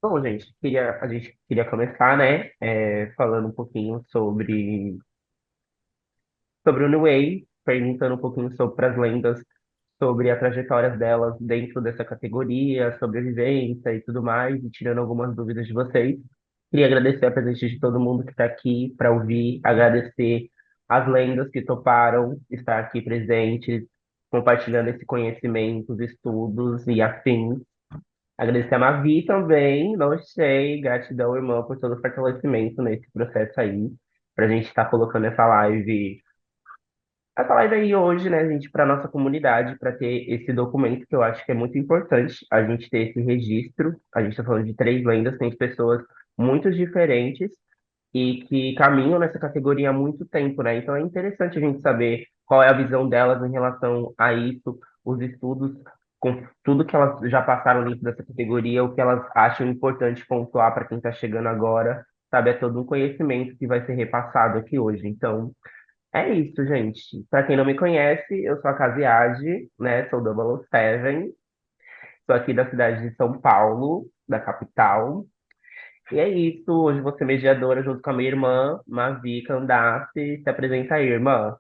Bom, gente, a gente queria começar, né, falando um pouquinho sobre o New Way, perguntando um pouquinho sobre as lendas, sobre a trajetória delas dentro dessa categoria, sobre a vivência e tudo mais, e tirando algumas dúvidas de vocês. Queria agradecer a presença de todo mundo que está aqui para ouvir, agradecer as lendas que toparam estar aqui presentes, compartilhando esse conhecimento, os estudos e afins. Agradecer a Mavi também, não sei, gratidão, irmã, por todo o fortalecimento nesse processo aí, pra gente estar colocando essa live aí hoje, né, gente, para nossa comunidade, para ter esse documento que eu acho que é muito importante, a gente ter esse registro. A gente está falando de três lendas, tem pessoas muito diferentes e que caminham nessa categoria há muito tempo, né? Então é interessante a gente saber qual é a visão delas em relação a isso, os estudos, com tudo que elas já passaram dentro dessa categoria, o que elas acham importante pontuar para quem está chegando agora, sabe? É todo um conhecimento que vai ser repassado aqui hoje. Então, é isso, gente. Para quem não me conhece, eu sou a Casiade, né? Sou Double Seven, sou aqui da cidade de São Paulo, da capital. E é isso, hoje você mediadora junto com a minha irmã, Mavi Candace. Se apresenta aí, irmã.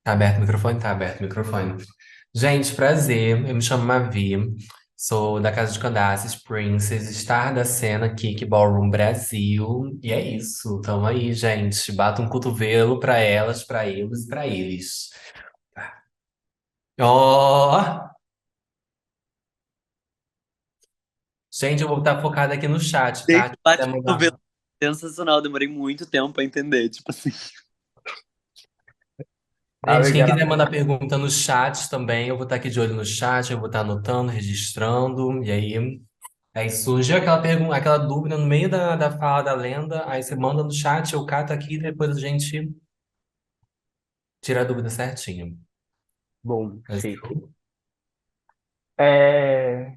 Tá aberto o microfone? Tá aberto o microfone. Gente, prazer. Eu me chamo Mavi, sou da Casa de Candaces, Princess, Star da Cena, Kick Ballroom Brasil. E é isso. Tamo aí, gente. Bata um cotovelo pra elas, pra eles e pra eles. Ó! Gente, eu vou estar focada aqui no chat, Desde tá? o Se quiser mandar. bate-cotovelo sensacional, demorei muito tempo pra entender. Tipo assim, Ah, Gente, quem legal. quiser mandar pergunta no chat também, eu vou estar aqui de olho no chat, eu vou estar anotando, registrando, e aí. Aí surgiu aquela pergunta, aquela dúvida no meio da fala da lenda, aí você manda no chat, eu cato aqui e depois a gente tira a dúvida certinho. Bom, Let's chique. go. É,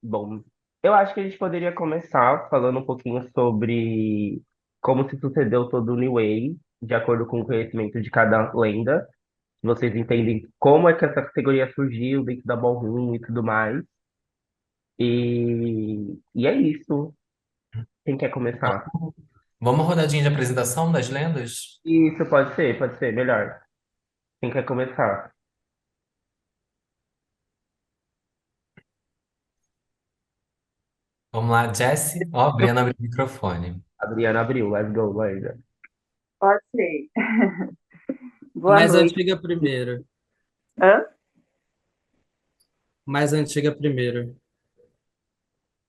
bom, eu acho que a gente poderia começar falando um pouquinho sobre como se sucedeu todo o New Way, de acordo com o conhecimento de cada lenda. Vocês entendem como é que essa categoria surgiu dentro da Ballroom e tudo mais. E é isso. Quem quer começar? Vamos uma rodadinha de apresentação das lendas? Isso pode ser, melhor. Quem quer começar? Vamos lá, Jessie. Ó, Briana abriu o microfone. Adriana abriu, let's go, Laísa. Pode ser. A Boa mais noite. antiga primeiro. Hã? Mais antiga primeiro.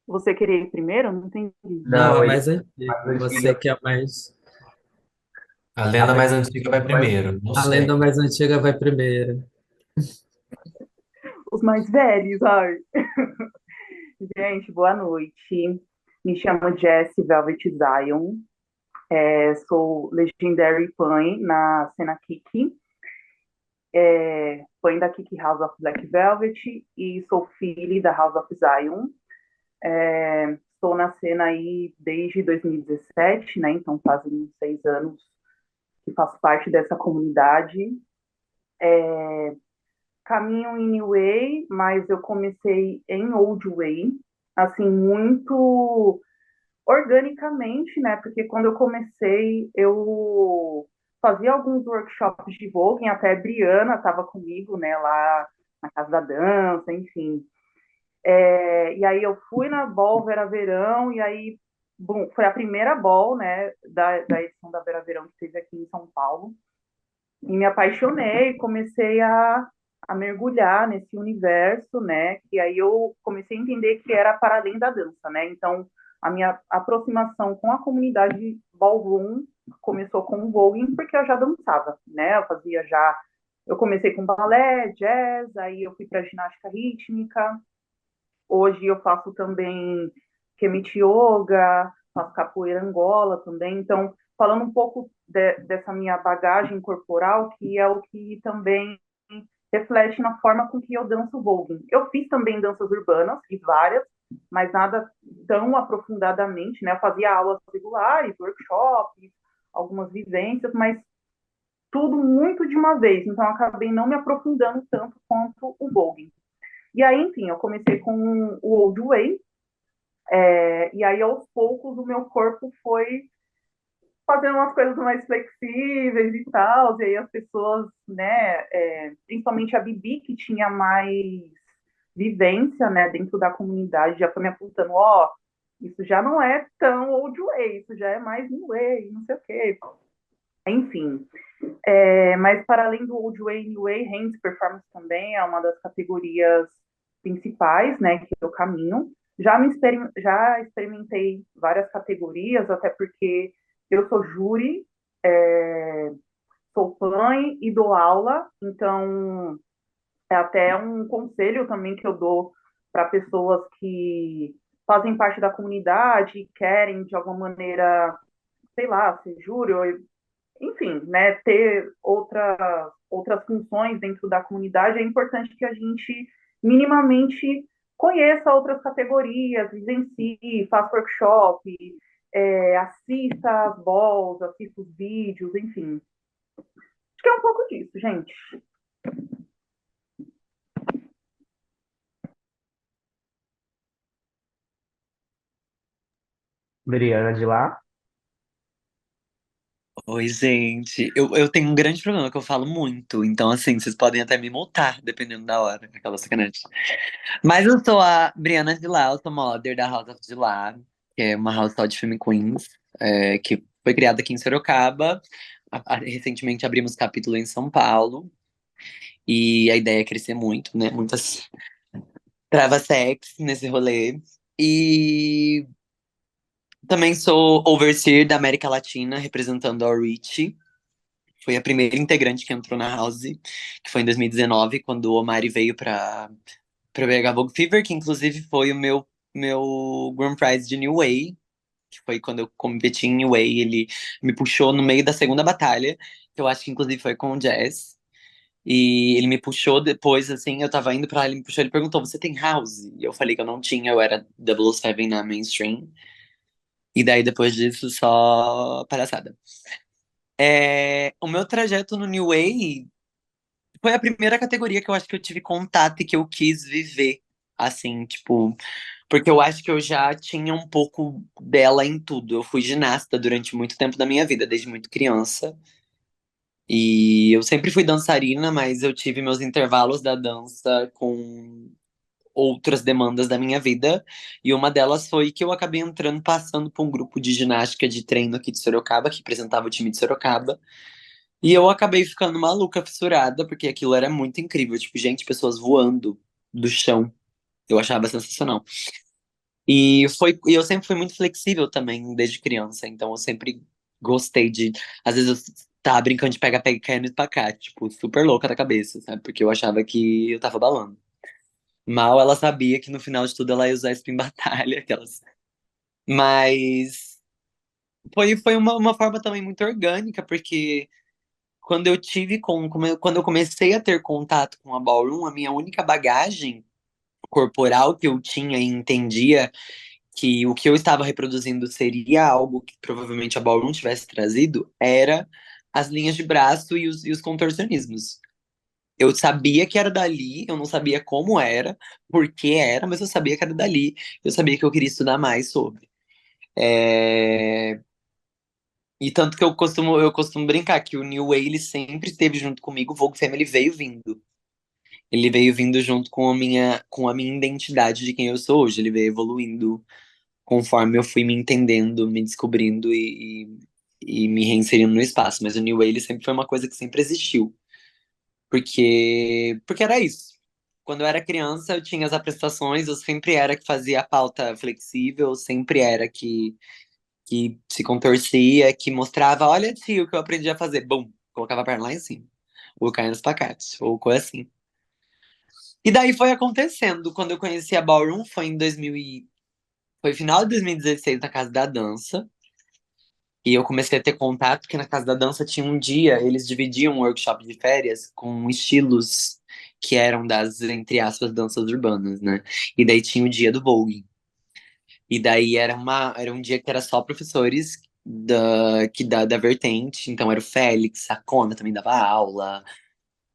Você queria ir primeiro? Não entendi. Não, Não, a ele mais antiga. mais Você antiga. que é a mais. A A lenda mais antiga vai mais primeiro, não A sei. lenda mais antiga vai primeiro. Os mais velhos, ai. Gente, boa noite. Me chamo Jessie Velvet Zion. Sou Legendary Pãe na cena Kiki. Pãe da Kiki House of Black Velvet e sou filha da House of Zion. Estou na cena aí desde 2017, né? Então fazem uns 6 anos que faço parte dessa comunidade. Caminho em New Way, mas eu comecei em Old Way, assim, muito organicamente, né? Porque quando eu comecei, eu fazia alguns workshops de voguing, até a Briana estava comigo, né, lá na Casa da Dança, enfim. E aí eu fui na Ball Vera Verão, e aí bom, foi a primeira Ball, né, da edição da Vera Verão que teve aqui em São Paulo. E me apaixonei, comecei a mergulhar nesse universo, né? E aí eu comecei a entender que era para além da dança, né? Então, a minha aproximação com a comunidade ballroom começou com o voguing, porque eu já dançava, né? Eu comecei com balé, jazz, aí eu fui para ginástica rítmica. Hoje eu faço também Kemiti Yoga, faço capoeira Angola também. Então, falando um pouco dessa minha bagagem corporal, que é o que também reflete na forma com que eu danço voguing. Eu fiz também danças urbanas, fiz várias, mas nada tão aprofundadamente, né? Eu fazia aulas regulares, workshops, algumas vivências, mas tudo muito de uma vez. Então, eu acabei não me aprofundando tanto quanto o voguing. E aí, enfim, eu comecei com o Old Way, E aí, aos poucos, o meu corpo foi fazendo umas coisas mais flexíveis e tal, e aí as pessoas, né, principalmente a Bibi, que tinha mais vivência, né, dentro da comunidade, já foi me apontando, ó, isso já não é tão old way, isso já é mais new way, não sei o quê. Enfim, mas para além do old way, new way, hands performance também é uma das categorias principais, né, que eu caminho. Já experimentei várias categorias, até porque eu sou júri, é, sou fã e dou aula, então é até um conselho também que eu dou para pessoas que fazem parte da comunidade e querem, de alguma maneira, sei lá, ser júri, ou, enfim, né, ter outras funções dentro da comunidade. É importante que a gente minimamente conheça outras categorias, vivencie, faça workshop, assista as balls, assista os vídeos, enfim. Acho que é um pouco disso, gente. Briana de lá. Oi, gente. Eu tenho um grande problema que eu falo muito. Então, assim, vocês podem até me multar, dependendo da hora. Aquela sacanagem. Mas eu sou a Briana de Lá, eu sou modder da House of de Lá, que é uma house só de film queens, que foi criada aqui em Sorocaba. Recentemente abrimos capítulo em São Paulo. E a ideia é crescer muito, né? Muitas travas sex nesse rolê. E também sou overseer da América Latina, representando a Rich. Foi a primeira integrante que entrou na House, que foi em 2019, quando o Omari veio pra BH Vogue Fever, que inclusive foi o meu Grand Prize de New Way, que foi quando eu competi em New Way. Ele me puxou no meio da segunda batalha, que eu acho que inclusive foi com o Jazz. E ele me puxou depois, assim, eu tava indo pra lá, ele me puxou, ele perguntou, você tem House? E eu falei que eu não tinha, eu era 007 na mainstream. E daí, depois disso, só palhaçada. O meu trajeto no New Way foi a primeira categoria que eu acho que eu tive contato e que eu quis viver, assim, tipo, porque eu acho que eu já tinha um pouco dela em tudo. Eu fui ginasta durante muito tempo da minha vida, desde muito criança. E eu sempre fui dançarina, mas eu tive meus intervalos da dança com outras demandas da minha vida. E uma delas foi que eu acabei entrando, passando por um grupo de ginástica de treino aqui de Sorocaba, que representava o time de Sorocaba. E eu acabei ficando maluca, fissurada, porque aquilo era muito incrível. Tipo, gente, pessoas voando do chão. Eu achava sensacional. E eu sempre fui muito flexível também, desde criança. Então eu sempre gostei de. Às vezes eu tava brincando de pega-pega e caia no espacate, tipo, super louca da cabeça, sabe? Porque eu achava que eu tava balando. Mal ela sabia que no final de tudo ela ia usar spin batalha, aquelas. Mas foi uma forma também muito orgânica, porque quando eu tive quando eu comecei a ter contato com a Ballroom, a minha única bagagem corporal que eu tinha e entendia que o que eu estava reproduzindo seria algo que provavelmente a Ballroom tivesse trazido, era as linhas de braço e os contorcionismos. Eu sabia que era dali, eu não sabia como era, por que era, mas eu sabia que era dali. Eu sabia que eu queria estudar mais sobre. É, E tanto que eu costumo brincar que o New Way ele sempre esteve junto comigo, o Vogue Family veio vindo. Ele veio vindo junto com a minha identidade de quem eu sou hoje. Ele veio evoluindo conforme eu fui me entendendo, me descobrindo e me reinserindo no espaço. Mas o New Way ele sempre foi uma coisa que sempre existiu. Porque era isso. Quando eu era criança, eu tinha as apresentações, eu sempre era que fazia a pauta flexível, sempre era que se contorcia, que mostrava, olha, tio, o que eu aprendi a fazer. Bum, colocava a perna lá em cima. Ou caía nos pacates, ou coisa assim. E daí foi acontecendo. Quando eu conheci a Ballroom, foi final de 2016 na Casa da Dança. E eu comecei a ter contato, porque na Casa da Dança tinha um dia, eles dividiam um workshop de férias com estilos que eram das, entre aspas, danças urbanas, né? E daí tinha o dia do Vogue. E daí era um dia que era só professores da vertente. Então era o Félix, a Kona também dava aula.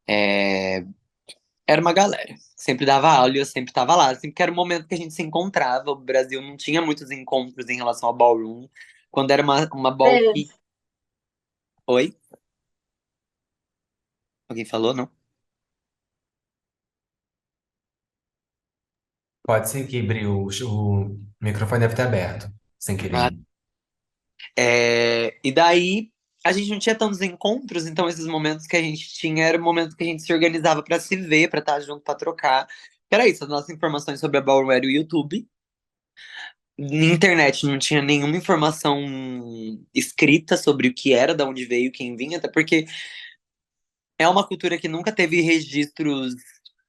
Era uma galera. sempre dava aula e eu sempre tava lá. Sempre que era o momento que a gente se encontrava. O Brasil não tinha muitos encontros em relação ao ballroom. Quando era uma ball É, peak. Oi? Alguém falou, não? Pode seguir, Bri, o microfone deve estar aberto, sem Ah, querer. e daí a gente não tinha tantos encontros, então esses momentos que a gente tinha era o momento que a gente se organizava pra se ver, pra estar junto, pra trocar. Era isso, as nossas informações sobre a ballroom era o YouTube. Na internet não tinha nenhuma informação escrita sobre o que era, de onde veio, quem vinha, até porque é uma cultura que nunca teve registros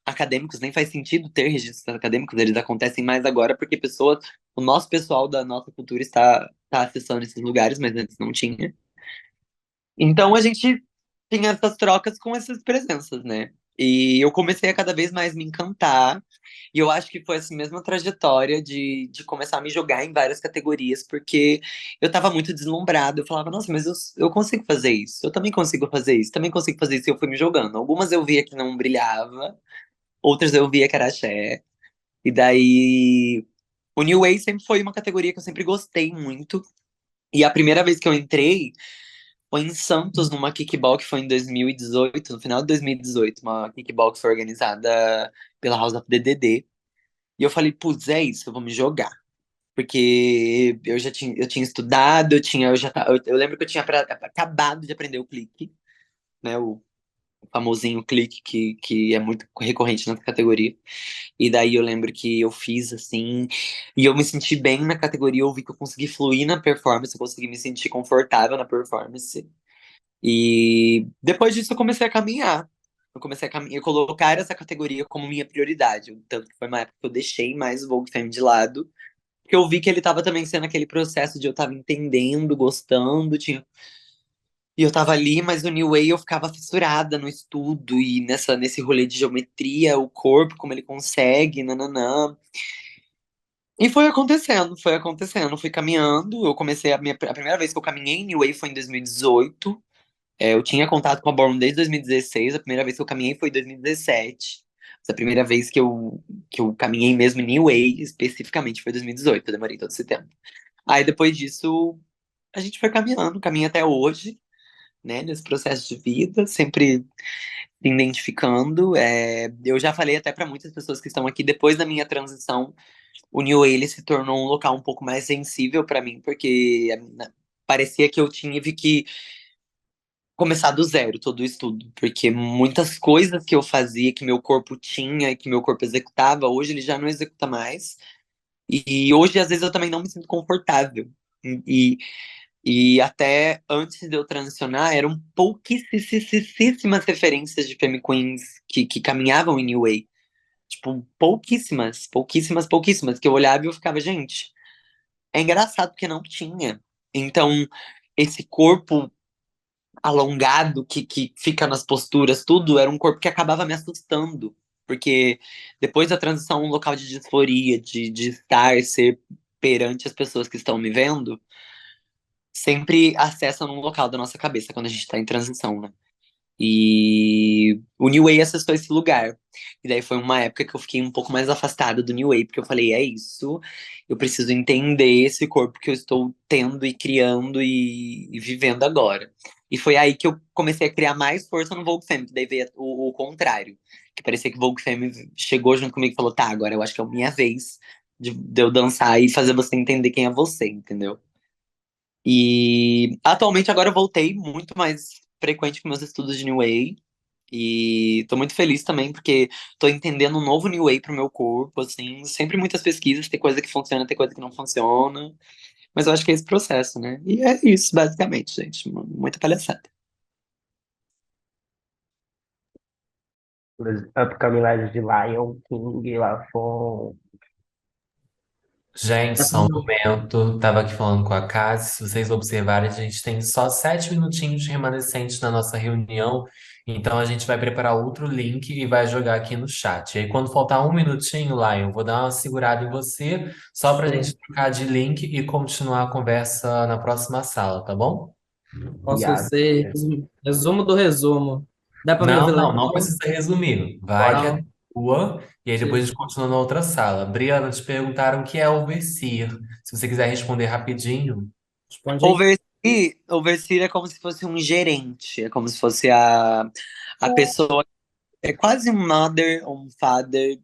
acadêmicos, nem faz sentido ter registros acadêmicos, eles acontecem mais agora porque pessoas, o nosso pessoal da nossa cultura está acessando esses lugares, mas antes não tinha. Então a gente tinha essas trocas com essas presenças, né? E eu comecei a cada vez mais me encantar. E eu acho que foi essa mesma trajetória de começar a me jogar em várias categorias, porque eu tava muito deslumbrado. Eu falava, nossa, mas eu consigo fazer isso. Eu também consigo fazer isso. Também consigo fazer isso. E eu fui me jogando. Algumas eu via que não brilhava, outras eu via que era axé. E daí. O New Way sempre foi uma categoria que eu sempre gostei muito. E a primeira vez que eu entrei. Foi em Santos, numa kickball que foi em 2018, no final de 2018, uma kickball que foi organizada pela House of DDD. E eu falei, putz, é isso, eu vou me jogar. Porque eu tinha estudado, eu lembro que eu tinha acabado de aprender o clique, né? O famosinho clique que é muito recorrente nessa categoria. E daí eu lembro que eu fiz assim, e eu me senti bem na categoria, eu vi que eu consegui fluir na performance, eu consegui me sentir confortável na performance. E depois disso eu comecei a caminhar. Eu comecei a caminhar, colocar essa categoria como minha prioridade. Tanto que foi uma época que eu deixei mais o Vogue Femme de lado, porque eu vi que ele estava também sendo aquele processo de eu tava entendendo, gostando, e eu tava ali, mas no New Way eu ficava fissurada no estudo e nesse rolê de geometria, o corpo, como ele consegue, nananã. E foi acontecendo, fui caminhando. Eu comecei a primeira vez que eu caminhei em New Way foi em 2018. Eu tinha contato com a Ballroom desde 2016. A primeira vez que eu caminhei foi em 2017. Mas a primeira vez que eu caminhei mesmo em New Way, especificamente, foi em 2018. Eu demorei todo esse tempo. Aí depois disso, a gente foi caminhando, caminha até hoje, né? Nesse processo de vida, sempre se identificando. Eu já falei até para muitas pessoas que estão aqui, depois da minha transição, o New Way ele se tornou um local um pouco mais sensível para mim, porque parecia que eu tive que começar do zero todo o estudo, porque muitas coisas que eu fazia, que meu corpo tinha e que meu corpo executava, hoje ele já não executa mais. E hoje, às vezes, eu também não me sinto confortável. E, e até antes de eu transicionar, eram pouquíssimas referências de Femme Queens que caminhavam em New Way. Tipo, pouquíssimas, pouquíssimas, pouquíssimas, que eu olhava e eu ficava, gente, é engraçado porque não tinha. Então, esse corpo alongado que fica nas posturas, tudo, era um corpo que acabava me assustando. Porque depois da transição, um local de disforia, de estar, ser perante as pessoas que estão me vendo, sempre acessa num local da nossa cabeça quando a gente tá em transição, né? E o New Way acessou esse lugar. E daí foi uma época que eu fiquei um pouco mais afastada do New Way, porque eu falei, é isso, eu preciso entender esse corpo que eu estou tendo e criando e vivendo agora. E foi aí que eu comecei a criar mais força no Vogue Femme, que daí veio o contrário. Que parecia que o Vogue Femme chegou junto comigo e falou, tá, agora eu acho que é a minha vez de eu dançar e fazer você entender quem é você, entendeu? E atualmente agora eu voltei muito mais frequente com meus estudos de New Way. E tô muito feliz também, porque tô entendendo um novo New Way pro meu corpo, assim, sempre muitas pesquisas, tem coisa que funciona, tem coisa que não funciona. Mas eu acho que é esse processo, né? E é isso, basicamente, gente. Muita palhaçada. Os upcoming de Lion King, Lafon. Gente, só um momento. Tava aqui falando com a Cassi. Se vocês observarem, a gente tem só 7 minutinhos remanescentes na nossa reunião. Então a gente vai preparar outro link e vai jogar aqui no chat. E aí, quando faltar um minutinho, Lion, eu vou dar uma segurada em você, só para a gente trocar de link e continuar a conversa na próxima sala, tá bom? Posso Viado. ser resumo do resumo. Dá pra me ouvir Não, lá não, não então? precisa resumir. Vai que é Não. rua, e aí depois a gente Isso. continua na outra sala. Briana, te perguntaram o que é overseer. Se você quiser responder rapidinho. Responde aí. Overseer é como se fosse um gerente, é como se fosse a pessoa, é quase um mother ou um father,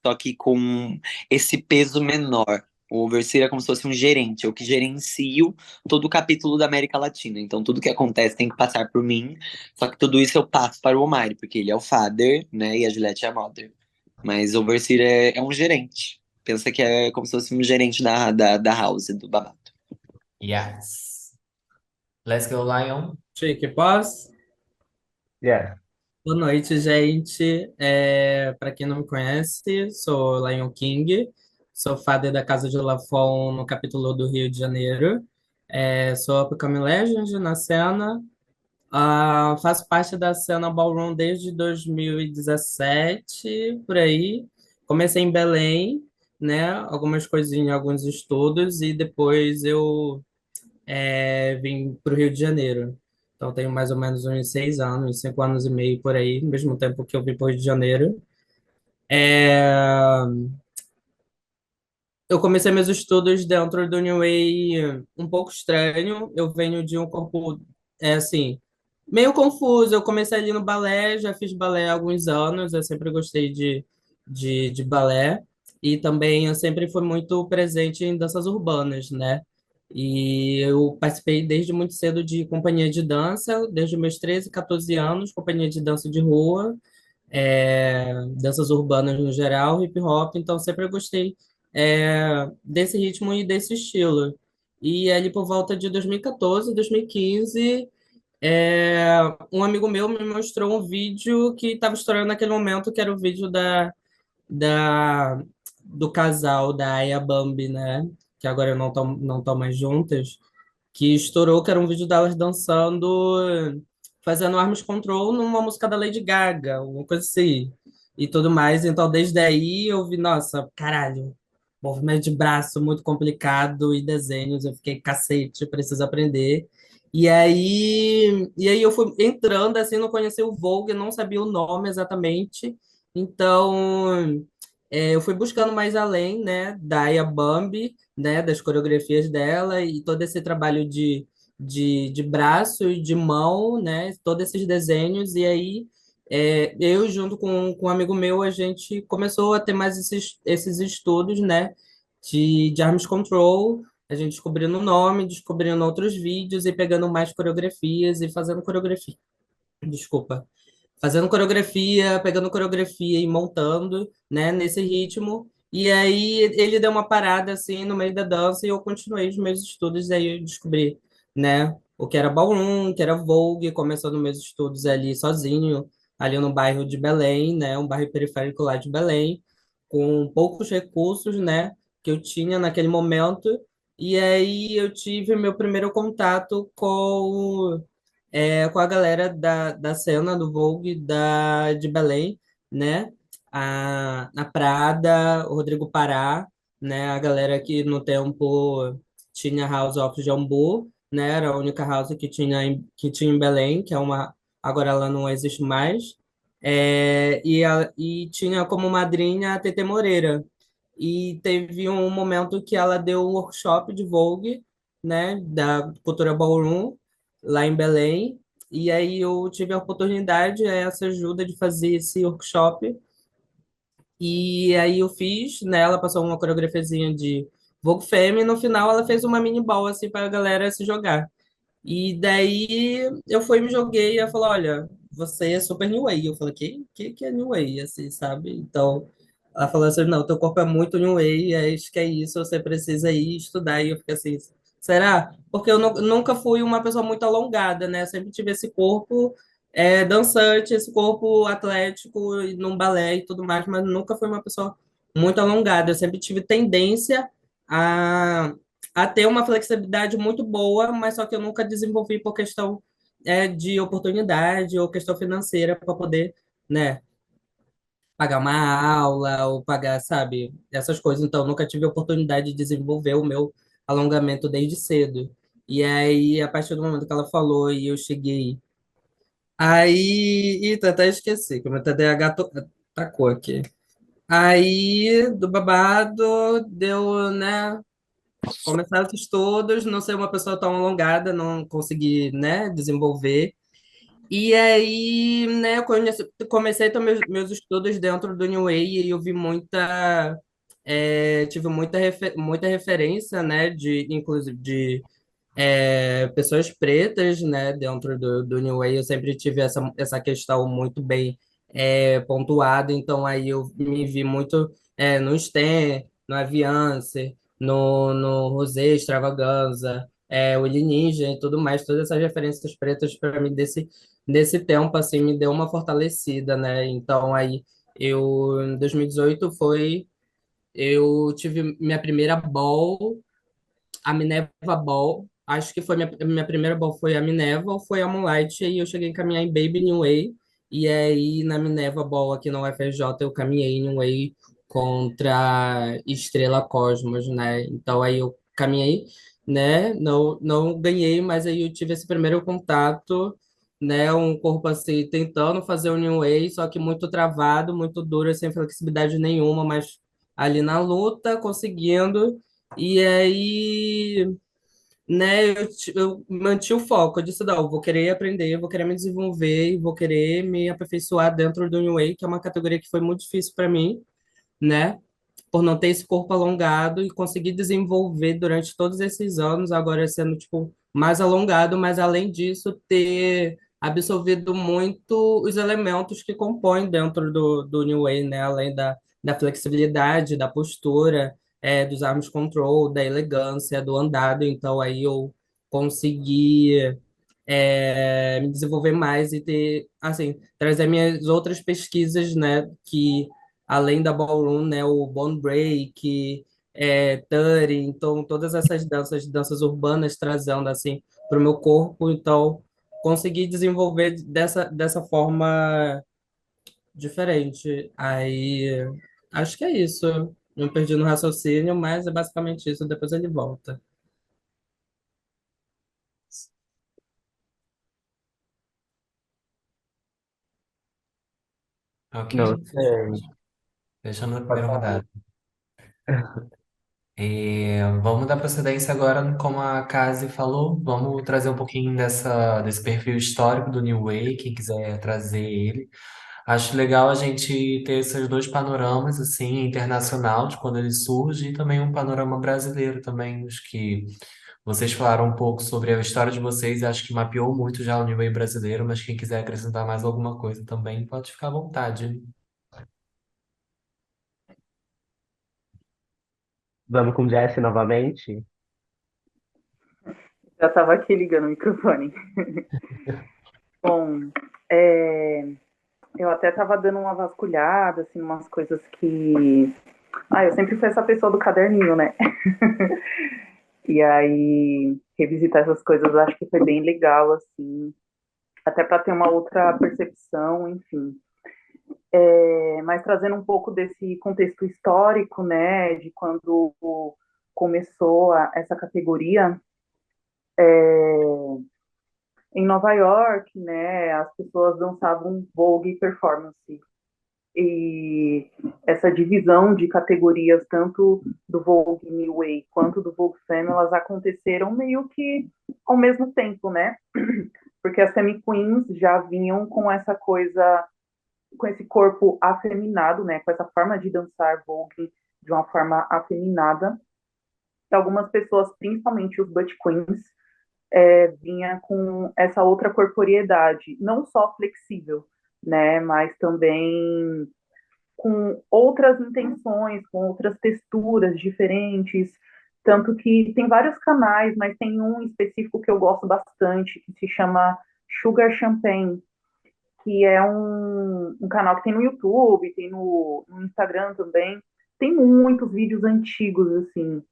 só que com esse peso menor. O overseer é como se fosse um gerente, eu que gerencio todo o capítulo da América Latina. Então, tudo que acontece tem que passar por mim, só que tudo isso eu passo para o Omari, porque ele é o father, né, e a Juliette é a mother. Mas overseer é um gerente. Pensa que é como se fosse um gerente da house, do babado. Yes. Let's go, Lion. Chique, posso? Yeah. Boa noite, gente. Para quem não me conhece, sou Lion King, sou fada da Casa de Lafon no capítulo do Rio de Janeiro. Sou Upcoming Legend na cena. Faço parte da cena Ballroom desde 2017, por aí. Comecei em Belém, né? Algumas coisinhas, alguns estudos, e depois eu vim para o Rio de Janeiro. Então, tenho mais ou menos uns 6 anos, 5 anos e meio por aí, no mesmo tempo que eu vim para o Rio de Janeiro. É, Eu comecei meus estudos dentro do New Way um pouco estranho. Eu venho de um corpo, assim, meio confuso. Eu comecei ali no balé, já fiz balé há alguns anos. Eu sempre gostei de balé. E também eu sempre fui muito presente em danças urbanas, né? E eu participei desde muito cedo de companhia de dança, desde meus 13, 14 anos, companhia de dança de rua, danças urbanas no geral, hip hop, então sempre eu gostei desse ritmo e desse estilo. E ali por volta de 2014, 2015, um amigo meu me mostrou um vídeo que estava estourando naquele momento, que era o vídeo da, do casal da Aya Bambi, né? Que agora não tão mais juntas, que estourou, que era um vídeo delas dançando, fazendo Arms Control numa música da Lady Gaga, uma coisa assim, e tudo mais. Então, desde aí eu vi, nossa, caralho, movimento de braço muito complicado e desenhos, eu fiquei, cacete, preciso aprender. E aí eu fui entrando, assim, não conhecia o Vogue, não sabia o nome exatamente. Então, eu fui buscando mais além, né, da Aya Bambi, né, das coreografias dela e todo esse trabalho de braço e de mão, né, todos esses desenhos. E aí, eu, junto com um amigo meu, a gente começou a ter mais esses estudos, né, de arms control, a gente descobrindo o nome, descobrindo outros vídeos e pegando mais coreografias e fazendo coreografia. Desculpa, fazendo coreografia, pegando coreografia e montando, né, nesse ritmo. E aí ele deu uma parada assim no meio da dança e eu continuei os meus estudos, aí eu descobri, né, o que era ballroom, o que era Vogue, começando meus estudos ali sozinho, ali no bairro de Belém, né, um bairro periférico lá de Belém, com poucos recursos, né, que eu tinha naquele momento. E aí eu tive meu primeiro contato com a galera da cena do Vogue de Belém, né? A Prada, o Rodrigo Pará, né? A galera que no tempo tinha House of Jambu, né? Era a única house que tinha em Belém, que é uma, agora ela não existe mais. E tinha como madrinha a Tete Moreira. E teve um momento que ela deu um workshop de Vogue, né? Da cultura ballroom lá em Belém. E aí eu tive a oportunidade, essa ajuda de fazer esse workshop. E aí eu fiz, né? Ela passou uma coreografiazinha de Vogue Femme e no final ela fez uma mini ball assim para a galera se jogar. E daí eu fui e me joguei e ela falou, olha, você é super New Way. Eu falei, que é New Way, assim, sabe? Então, ela falou assim, não, teu corpo é muito New Way, acho que é isso, você precisa ir estudar. E eu fiquei assim, será? Porque eu nunca fui uma pessoa muito alongada, né? Eu sempre tive esse corpo dançante, esse corpo atlético, e num balé e tudo mais, mas nunca fui uma pessoa muito alongada. Eu sempre tive tendência a ter uma flexibilidade muito boa, mas só que eu nunca desenvolvi por questão de oportunidade ou questão financeira para poder, né, pagar uma aula ou pagar, sabe, essas coisas. Então, eu nunca tive a oportunidade de desenvolver o meu alongamento desde cedo. E aí, a partir do momento que ela falou e eu cheguei. Aí, eita, até esqueci, que o meu TDAH tacou aqui. Aí, do babado, deu, né? Começaram os estudos, não ser uma pessoa tão alongada, não consegui, né, desenvolver. E aí, né, eu comecei também meus estudos dentro do New Way e eu vi tive muita referência, né, inclusive, de pessoas pretas, né, dentro do New Way. Eu sempre tive essa questão muito bem pontuada, então aí eu me vi muito no Stan, no Aviance, no Rosé Extravaganza, Willie Ninja e tudo mais, todas essas referências pretas para mim desse tempo, assim, me deu uma fortalecida, né, então aí em 2018 eu tive minha primeira ball, a Minerva Ball. Acho que foi minha primeira ball foi a Minerva ou foi a Moonlight, e eu cheguei a caminhar em Baby New Way. E aí, na Minerva Ball aqui na UFRJ, eu caminhei em New Way contra Estrela Cosmos, né? Então aí eu caminhei, né? Não ganhei, mas aí eu tive esse primeiro contato, né? Um corpo assim, tentando fazer o New Way, só que muito travado, muito duro, sem flexibilidade nenhuma, mas ali na luta, conseguindo. E aí, né, eu mantive o foco. Eu disse, não, eu vou querer aprender, eu vou querer me desenvolver, e vou querer me aperfeiçoar dentro do New Way, que é uma categoria que foi muito difícil para mim, né? Por não ter esse corpo alongado e conseguir desenvolver durante todos esses anos, agora sendo, tipo, mais alongado, mas além disso, ter absorvido muito os elementos que compõem dentro do New Way, né? Além da flexibilidade, da postura, dos arms control, da elegância, do andado. Então, aí eu consegui me desenvolver mais e ter, assim, trazer minhas outras pesquisas, né, que além da ballroom, né, o bone break, tutting, então todas essas danças urbanas trazendo, assim, para o meu corpo, então consegui desenvolver dessa forma diferente. Aí, acho que é isso. Não perdi no raciocínio, mas é basicamente isso, depois ele volta. Ok, Não sei. deixando na Pode primeira falar. rodada. Vamos dar procedência agora, como a Kasi falou, vamos trazer um pouquinho desse perfil histórico do New Way, quem quiser trazer ele. Acho legal a gente ter esses dois panoramas, assim, internacional, de quando ele surge, e também um panorama brasileiro também, acho que vocês falaram um pouco sobre a história de vocês, e acho que mapeou muito já o New Way brasileiro, mas quem quiser acrescentar mais alguma coisa também, pode ficar à vontade. Vamos com Jesse novamente? Já estava aqui ligando o microfone. Bom, é, eu até estava dando uma vasculhada, assim, umas coisas que. Ah, eu sempre fui essa pessoa do caderninho, né? E aí, revisitar essas coisas eu acho que foi bem legal, assim, até para ter uma outra percepção, enfim. Mas trazendo um pouco desse contexto histórico, né, de quando começou essa categoria, em Nova York, né, as pessoas dançavam Vogue performance. E essa divisão de categorias, tanto do Vogue New Way quanto do Vogue Femme, elas aconteceram meio que ao mesmo tempo, né? Porque as Femme Queens já vinham com essa coisa, com esse corpo afeminado, né? Com essa forma de dançar Vogue de uma forma afeminada. E algumas pessoas, principalmente os Butch Queens, vinha com essa outra corporeidade, não só flexível, né? Mas também com outras intenções, com outras texturas diferentes. Tanto que tem vários canais, mas tem um específico que eu gosto bastante, que se chama Sugar Champagne, que é um canal que tem no YouTube, tem no Instagram também. Tem muitos vídeos antigos, assim.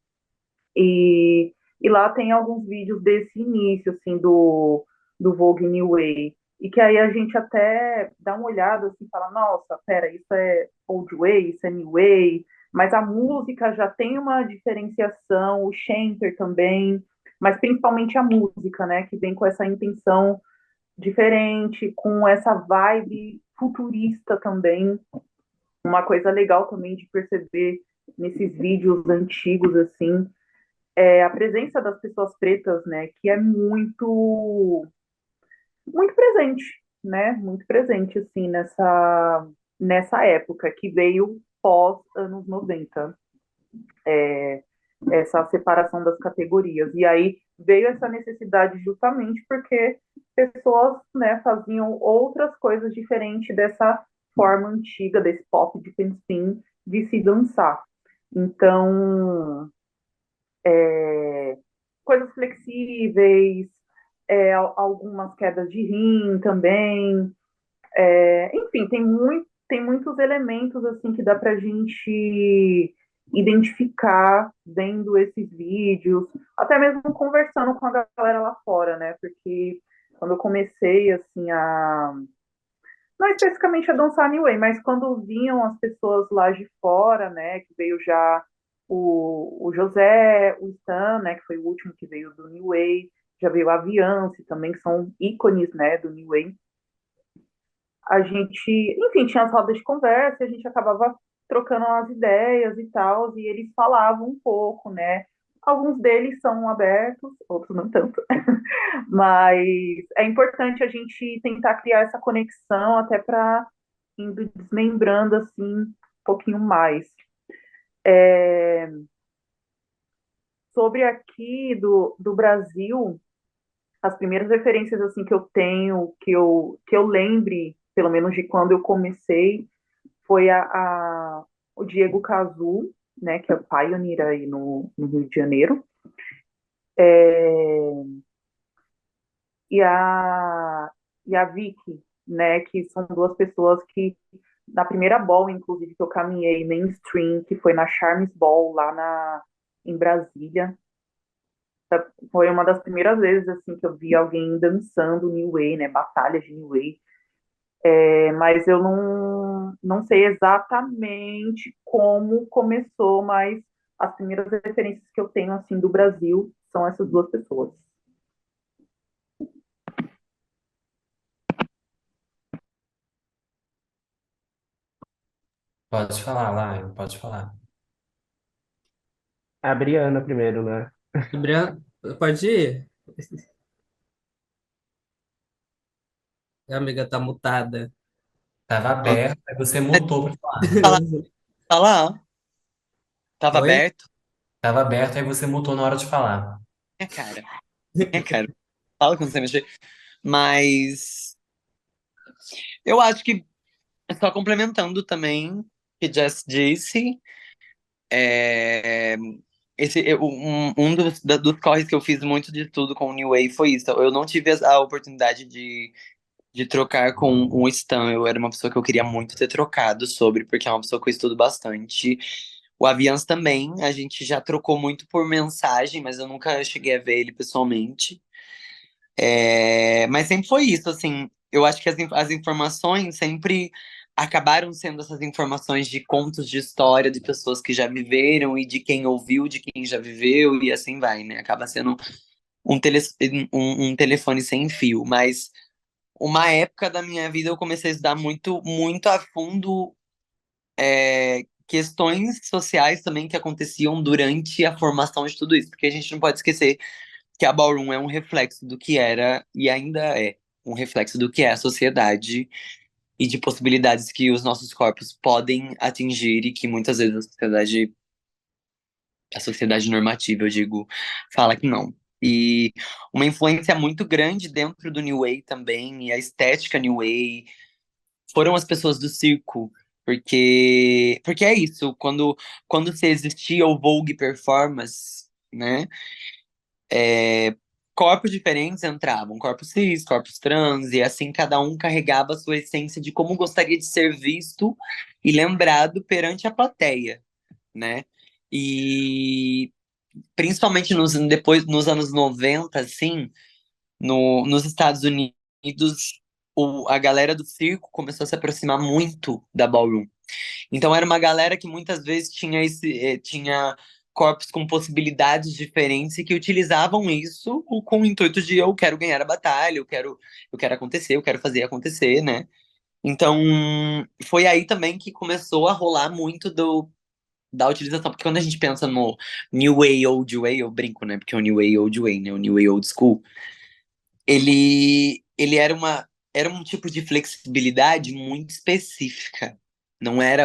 E lá tem alguns vídeos desse início, assim, do Vogue New Way. E que aí a gente até dá uma olhada assim e fala, nossa, pera, isso é Old Way, isso é New Way, mas a música já tem uma diferenciação, o chanter também, mas principalmente a música, né, que vem com essa intenção diferente, com essa vibe futurista também. Uma coisa legal também de perceber nesses vídeos antigos, assim, é a presença das pessoas pretas, né, que é muito presente, né, muito presente, assim, nessa época que veio pós anos 90, essa separação das categorias. E aí veio essa necessidade justamente porque pessoas, né, faziam outras coisas diferentes dessa forma antiga, desse pop de penspin, de se dançar. Então, coisas flexíveis, algumas quedas de rim também. Enfim, tem muitos elementos assim que dá para a gente identificar vendo esses vídeos, até mesmo conversando com a galera lá fora, né? Porque quando eu comecei assim não especificamente a dançar New Way, mas quando vinham as pessoas lá de fora, né? Que veio já o José, o Stan, né? Que foi o último que veio do New Way, já veio a Aviance também, que são ícones, né? Do New Way. A gente, enfim, tinha as rodas de conversa, e a gente acabava trocando as ideias e tal, e eles falavam um pouco, né? Alguns deles são abertos, outros não tanto, mas é importante a gente tentar criar essa conexão até para indo desmembrando assim um pouquinho mais. Sobre aqui do Brasil, as primeiras referências assim que eu tenho, que eu lembre, pelo menos de quando eu comecei, foi o Diego Cazu, né, que é o pioneer aí no Rio de Janeiro, e a Vicky, né, que são duas pessoas que, na primeira ball, inclusive, que eu caminhei mainstream, que foi na Charmes Ball, lá em Brasília, foi uma das primeiras vezes, assim, que eu vi alguém dançando New Way, né, batalhas de New Way. Mas eu não sei exatamente como começou, mas as primeiras referências que eu tenho assim do Brasil são essas duas pessoas. Pode falar, Lai, pode falar. A Briana primeiro, né? Gabriel, pode ir? A amiga tá mutada. Tava aberto, aí você mutou pra falar. Fala, fala. Tava Oi? aberto. Tava aberto, aí você mutou na hora de falar. Minha cara. Minha cara. Fala quando você mexer. Mas eu acho que, só complementando também, que Jess disse, é, um dos corres que eu fiz muito de tudo com o New Wave foi isso. Eu não tive a oportunidade de trocar com um Stan. Eu era uma pessoa que eu queria muito ter trocado sobre, porque é uma pessoa que eu estudo bastante. O Avians também, a gente já trocou muito por mensagem, mas eu nunca cheguei a ver ele pessoalmente. Mas sempre foi isso, assim. Eu acho que as informações sempre acabaram sendo essas informações de contos de história de pessoas que já viveram e de quem ouviu, de quem já viveu e assim vai, né? Acaba sendo um, tele, um telefone sem fio. Mas uma época da minha vida eu comecei a estudar muito, muito a fundo questões sociais também que aconteciam durante a formação de tudo isso, porque a gente não pode esquecer que a Ballroom é um reflexo do que era e ainda é um reflexo do que é a sociedade e de possibilidades que os nossos corpos podem atingir e que muitas vezes a sociedade normativa, eu digo, fala que não. E uma influência muito grande dentro do New Way também, e a estética New Way, foram as pessoas do circo. Porque é isso, quando se existia o Vogue Performance, né? Corpos diferentes entravam, corpos cis, corpos trans, e assim cada um carregava a sua essência de como gostaria de ser visto e lembrado perante a plateia, né? E principalmente depois, nos anos 90 assim, nos Estados Unidos, a galera do circo começou a se aproximar muito da ballroom. Então era uma galera que muitas vezes tinha corpos com possibilidades diferentes e que utilizavam isso com o intuito de eu quero ganhar a batalha, eu quero acontecer, eu quero fazer acontecer, né? Então, foi aí também que começou a rolar muito da utilização, porque quando a gente pensa no New Way, Old Way, eu brinco, né? Porque é o New Way, Old Way, né? O New Way, Old School, ele era um tipo de flexibilidade muito específica. Não era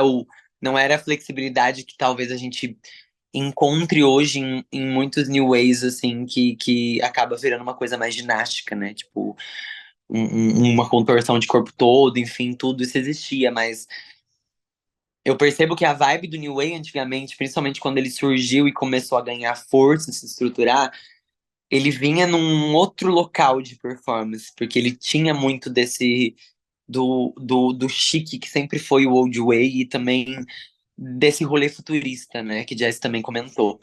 não era a flexibilidade que talvez a gente encontre hoje em muitos New Ways, assim, que acaba virando uma coisa mais ginástica, né? Tipo, uma contorção de corpo todo, enfim, tudo isso existia, mas eu percebo que a vibe do New Way antigamente, principalmente quando ele surgiu e começou a ganhar força, se estruturar, ele vinha num outro local de performance, porque ele tinha muito do chique que sempre foi o Old Way e também desse rolê futurista, né, que Jess também comentou.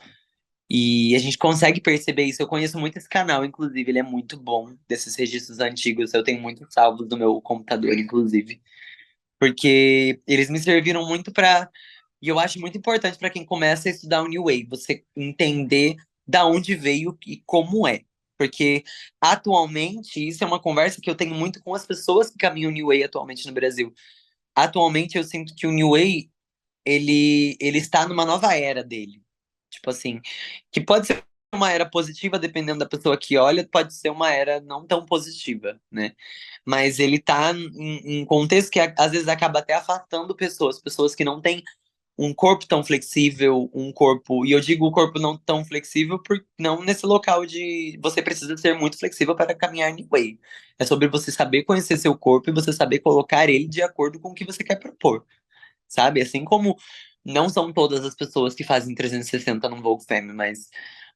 E a gente consegue perceber isso. Eu conheço muito esse canal, inclusive, ele é muito bom desses registros antigos. Eu tenho muitos salvos no meu computador, inclusive, porque eles me serviram muito para e eu acho muito importante para quem começa a estudar o New Wave, você entender da onde veio e como é. Porque atualmente, isso é uma conversa que eu tenho muito com as pessoas que caminham o New Way atualmente no Brasil. Atualmente eu sinto que o New Way, ele está numa nova era dele. Tipo assim, que pode ser uma era positiva, dependendo da pessoa que olha, pode ser uma era não tão positiva, né? Mas ele tá em contexto que às vezes acaba até afastando pessoas que não têm um corpo tão flexível, um corpo, e eu digo o corpo não tão flexível, por, não nesse local de você precisa ser muito flexível para caminhar anyway. É sobre você saber conhecer seu corpo e você saber colocar ele de acordo com o que você quer propor, sabe? Assim como não são todas as pessoas que fazem 360 no Vogue Femme, mas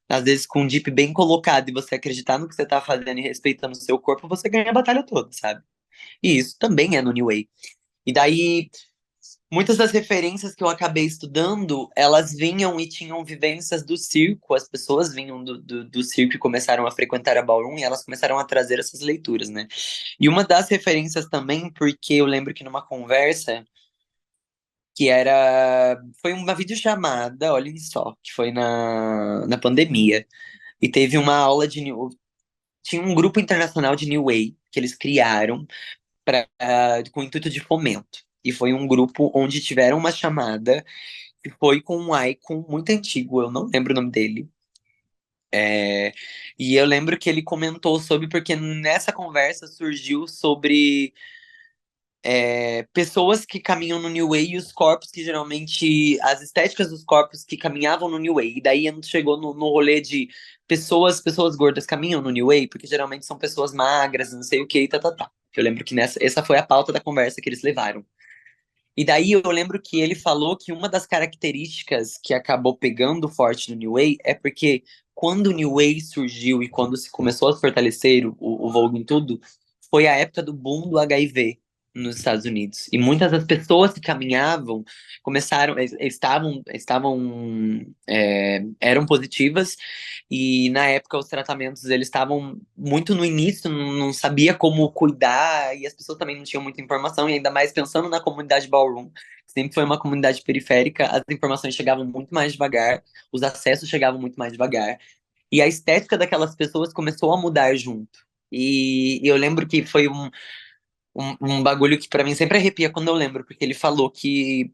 às vezes com um dip bem colocado e você acreditar no que você tá fazendo e respeitando o seu corpo, você ganha a batalha toda, sabe? E isso também é no New Way. E daí muitas das referências que eu acabei estudando, elas vinham e tinham vivências do circo, as pessoas vinham do circo e começaram a frequentar a ballroom e elas começaram a trazer essas leituras, né? E uma das referências também, porque eu lembro que numa conversa que era, foi uma videochamada, olhem só, que foi na pandemia, e teve uma aula tinha um grupo internacional de New Way que eles criaram com o intuito de fomento. E foi um grupo onde tiveram uma chamada que foi com um icon muito antigo, eu não lembro o nome dele. É, e eu lembro que ele comentou sobre, porque nessa conversa surgiu sobre pessoas que caminham no New Way e os corpos que geralmente, as estéticas dos corpos que caminhavam no New Way. E daí a gente chegou no rolê de pessoas gordas caminham no New Way, porque geralmente são pessoas magras, não sei o que, e tá, tá, tá. Eu lembro que essa foi a pauta da conversa que eles levaram. E daí eu lembro que ele falou que uma das características que acabou pegando forte no New Way é porque quando o New Way surgiu e quando se começou a fortalecer o Vogue em tudo, foi a época do boom do HIV nos Estados Unidos. E muitas das pessoas que caminhavam eram positivas e na época os tratamentos eles estavam muito no início, não sabia como cuidar e as pessoas também não tinham muita informação e ainda mais pensando na comunidade ballroom, que sempre foi uma comunidade periférica, as informações chegavam muito mais devagar, os acessos chegavam muito mais devagar e a estética daquelas pessoas começou a mudar junto. E eu lembro que foi um bagulho que pra mim sempre arrepia quando eu lembro, porque ele falou que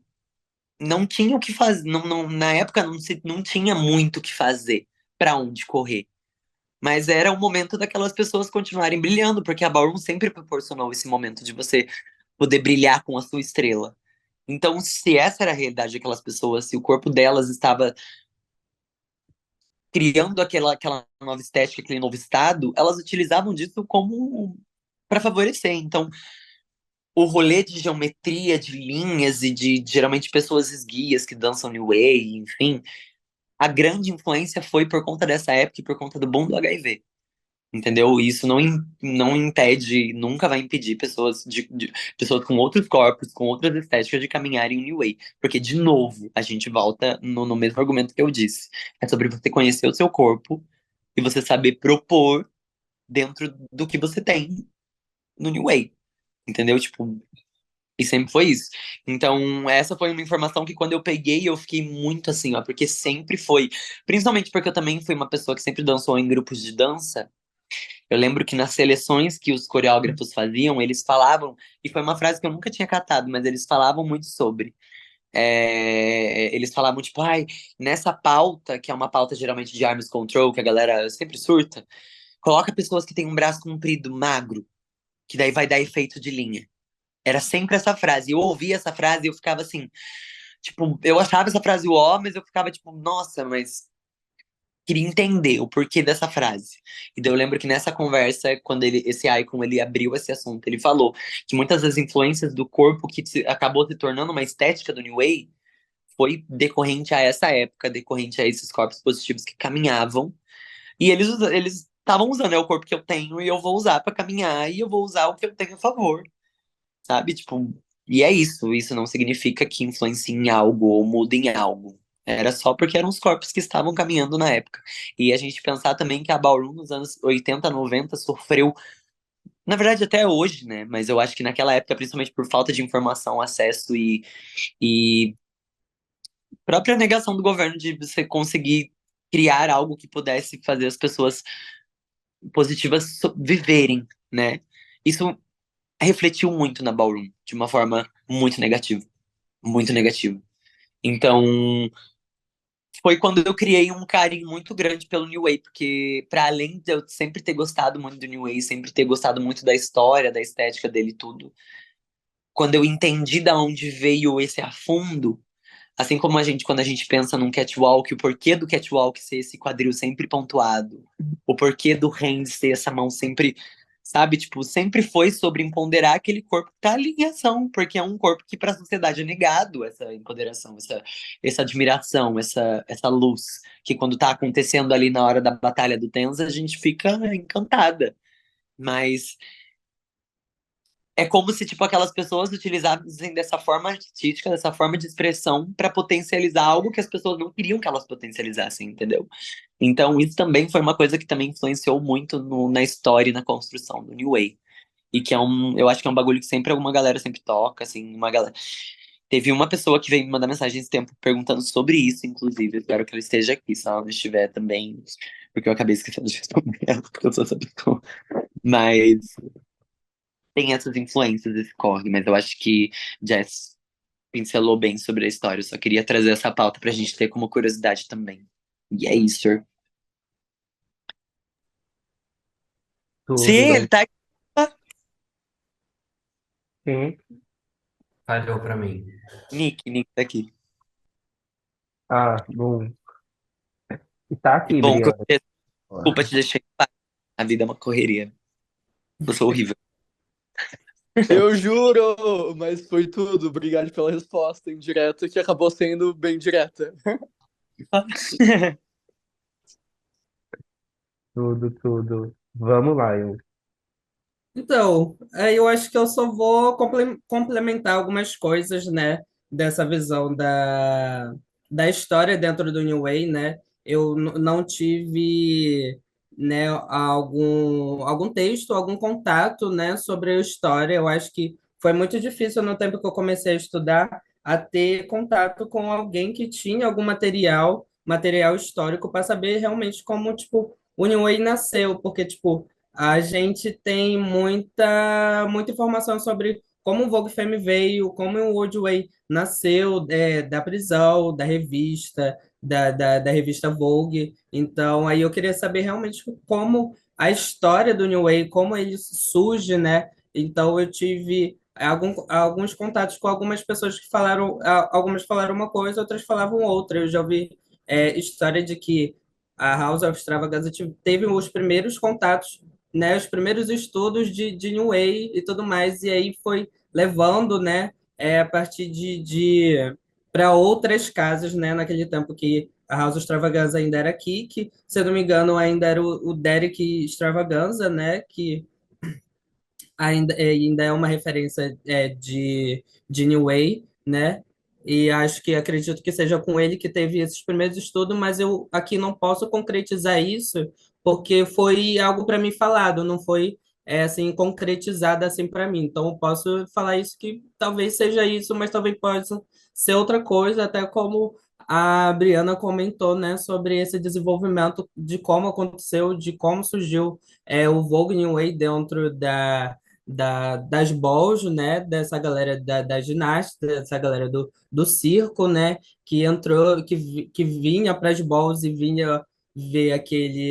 não tinha o que fazer, na época não tinha muito o que fazer, pra onde correr. Mas era o momento daquelas pessoas continuarem brilhando, porque a Ballroom sempre proporcionou esse momento de você poder brilhar com a sua estrela. Então, se essa era a realidade daquelas pessoas, se o corpo delas estava criando aquela nova estética, aquele novo estado, elas utilizavam disso como para favorecer. Então, o rolê de geometria, de linhas e de geralmente pessoas esguias que dançam New Way, enfim, a grande influência foi por conta dessa época e por conta do boom do HIV. Entendeu? Isso não impede, nunca vai impedir pessoas pessoas com outros corpos, com outras estéticas de caminharem em New Way. Porque, de novo, a gente volta no mesmo argumento que eu disse. É sobre você conhecer o seu corpo e você saber propor dentro do que você tem no New Way. Entendeu? Tipo, e sempre foi isso. Então, essa foi uma informação que quando eu peguei, eu fiquei muito assim, ó, porque sempre foi. Principalmente porque eu também fui uma pessoa que sempre dançou em grupos de dança. Eu lembro que nas seleções que os coreógrafos faziam, eles falavam, e foi uma frase que eu nunca tinha catado, mas eles falavam muito sobre. Eles falavam, tipo, ai, nessa pauta, que é uma pauta geralmente de arms control, que a galera sempre surta, coloca pessoas que têm um braço comprido, magro, que daí vai dar efeito de linha. Era sempre essa frase. Eu ouvia essa frase e eu ficava assim, tipo, eu achava essa frase ó, mas eu ficava tipo, nossa, mas queria entender o porquê dessa frase. E daí eu lembro que nessa conversa, quando esse Icon ele abriu esse assunto, ele falou que muitas das influências do corpo que acabou se tornando uma estética do New Way foi decorrente a essa época, decorrente a esses corpos positivos que caminhavam. E eles estavam usando, é o corpo que eu tenho e eu vou usar pra caminhar e eu vou usar o que eu tenho a favor, sabe? Tipo, e é isso. Isso não significa que influencie em algo ou mude em algo. Era só porque eram os corpos que estavam caminhando na época. E a gente pensar também que a Ballroom nos anos 80, 90 sofreu, na verdade até hoje, né? Mas eu acho que naquela época, principalmente por falta de informação, acesso e própria negação do governo de você conseguir criar algo que pudesse fazer as pessoas positivas viverem, né? Isso refletiu muito na Ballroom, de uma forma muito negativa. Muito negativa. Então, foi quando eu criei um carinho muito grande pelo New Way, porque para além de eu sempre ter gostado muito do New Way, sempre ter gostado muito da história, da estética dele e tudo, quando eu entendi da onde veio esse afundo, assim como quando a gente pensa num catwalk, o porquê do catwalk ser esse quadril sempre pontuado, o porquê do hand ser essa mão sempre, sabe, tipo, sempre foi sobre empoderar aquele corpo que tá ali em ação, porque é um corpo que para a sociedade é negado essa empoderação, essa admiração, essa luz, que quando tá acontecendo ali na hora da batalha do Tenza, a gente fica encantada. Mas é como se, tipo, aquelas pessoas utilizassem dessa forma artística, dessa forma de expressão, para potencializar algo que as pessoas não queriam que elas potencializassem, entendeu? Então, isso também foi uma coisa que também influenciou muito na história e na construção do New Way. E que eu acho que é um bagulho que sempre alguma galera sempre toca, assim, uma galera. Teve uma pessoa que veio me mandar mensagem esse tempo perguntando sobre isso, inclusive. Espero que ela esteja aqui, se ela não estiver também, porque eu acabei esquecendo de responder ela, porque eu sou essa pessoa. Mas tem essas influências esse corre, mas eu acho que Jess pincelou bem sobre a história. Eu só queria trazer essa pauta pra gente ter como curiosidade também. E é isso. Sim, Tudo ele tá aqui. bem. Falhou pra mim. Nick tá aqui. Ah, bom. E tá Que aqui, bom que eu Briana. desculpa te deixar em paz. A vida é uma correria. Eu sou horrível. Eu juro, mas foi tudo. Obrigado pela resposta indireta, que acabou sendo bem direta. Tudo, tudo. Vamos lá, eu. Então, aí eu acho que eu só vou complementar algumas coisas, né, dessa visão da história dentro do New Way, né? Eu não tive, né, algum texto, algum contato, né, sobre a história. Eu acho que foi muito difícil no tempo que eu comecei a estudar a ter contato com alguém que tinha algum material histórico para saber realmente como, tipo, o New Way nasceu, porque, tipo, a gente tem muita informação sobre como o Vogue Femme veio, como o World Way nasceu da prisão, da revista, da revista Vogue. Então, aí eu queria saber realmente como a história do New Way, como ele surge, né? Então, eu tive alguns contatos com algumas pessoas que falaram, algumas falaram uma coisa, outras falavam outra. Eu já ouvi história de que a House of Extravaganza teve os primeiros contatos, né, os primeiros estudos de New Way e tudo mais, e aí foi levando, né, a partir de para outras casas, né, naquele tempo que a House Extravaganza ainda era aqui, que, se eu não me engano, ainda era o Derek Extravaganza, né, que ainda é uma referência de New Way, né? E acho que acredito que seja com ele que teve esses primeiros estudos, mas eu aqui não posso concretizar isso porque foi algo para mim falado, não foi assim concretizado assim para mim. Então eu posso falar isso que talvez seja isso, mas talvez possa ser outra coisa, até como a Briana comentou, né, sobre esse desenvolvimento de como aconteceu, de como surgiu o Vogue New Way dentro das balls, né, dessa galera da ginástica, dessa galera do circo, né, que entrou, que vinha para as balls e vinha ver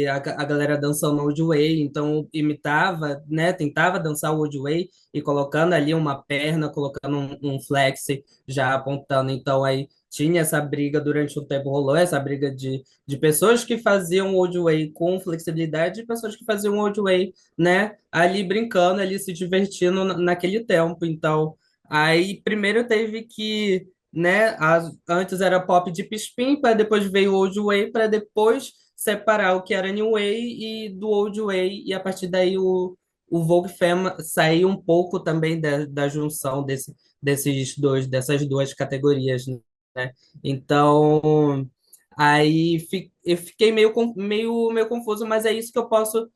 a galera dançando Old Way, então imitava, né, tentava dançar o Old Way e colocando ali uma perna, colocando um flex já apontando, então aí tinha essa briga durante um tempo, rolou essa briga de pessoas que faziam Old Way com flexibilidade e pessoas que faziam Old Way, né, ali brincando, ali se divertindo naquele tempo, então aí primeiro teve que, né, antes era pop de Pispin, para depois veio Old Way, para depois separar o que era New Way e do Old Way, e a partir daí o Vogue Femme saiu um pouco também da junção dessas duas categorias, né? Então, aí eu fiquei meio confuso, mas é isso que eu posso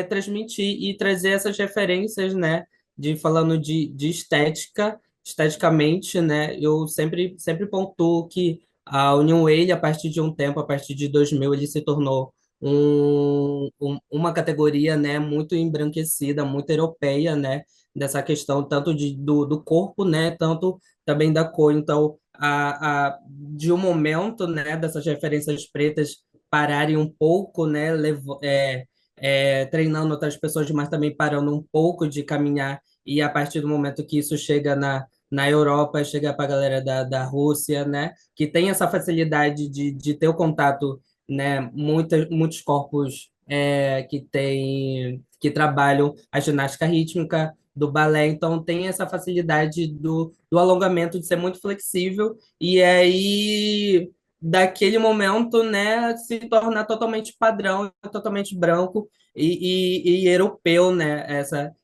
transmitir e trazer essas referências, né? Falando de estética, esteticamente, né? Eu sempre pontuo que o New Wave, a partir de um tempo, a partir de 2000, ele se tornou uma categoria, né, muito embranquecida, muito europeia, né, dessa questão tanto do corpo, né, tanto também da cor. Então, de um momento, né, dessas referências pretas pararem um pouco, né, treinando outras pessoas, mas também parando um pouco de caminhar, e a partir do momento que isso chega na Europa, chega para a galera da Rússia, né, que tem essa facilidade de ter o contato, né, muitos corpos que trabalham a ginástica rítmica do balé, então tem essa facilidade do alongamento de ser muito flexível e aí daquele momento, né, se tornar totalmente padrão, totalmente branco e europeu, né,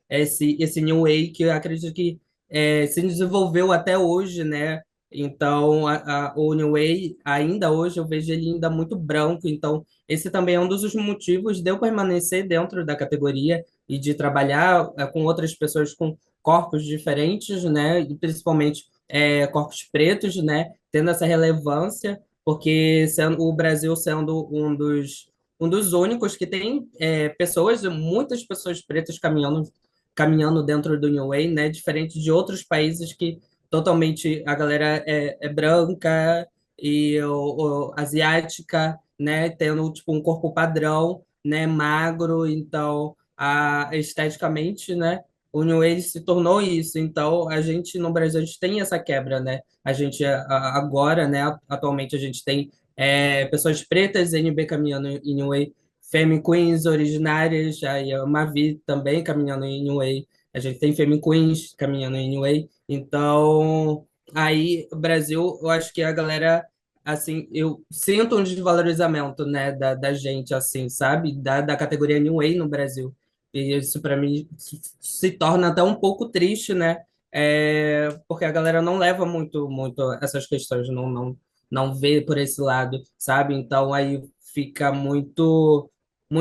esse New Way que eu acredito que se desenvolveu até hoje, né, então o New Way ainda hoje eu vejo ele ainda muito branco, então esse também é um dos motivos de eu permanecer dentro da categoria e de trabalhar com outras pessoas com corpos diferentes, né? E principalmente corpos pretos, né? Tendo essa relevância, porque o Brasil sendo um dos únicos que tem muitas pessoas pretas caminhando dentro do New Way, né? Diferente de outros países que totalmente a galera é branca e asiática, né? Tendo tipo um corpo padrão, né? Magro, então esteticamente, né? O New Age se tornou isso. Então a gente no Brasil a gente tem essa quebra, né? A gente agora, né? Atualmente a gente tem pessoas pretas NB caminhando em New Age, Femme Queens originárias, aí a Mavi também caminhando em New Age. A gente tem Femme Queens caminhando em New Age. Então aí o Brasil, eu acho que a galera assim, eu sinto um desvalorizamento, né, da gente, assim, sabe? Da categoria New Way no Brasil. E isso, para mim, se torna até um pouco triste, né? Porque a galera não leva muito essas questões, não vê por esse lado, sabe? Então, aí fica muito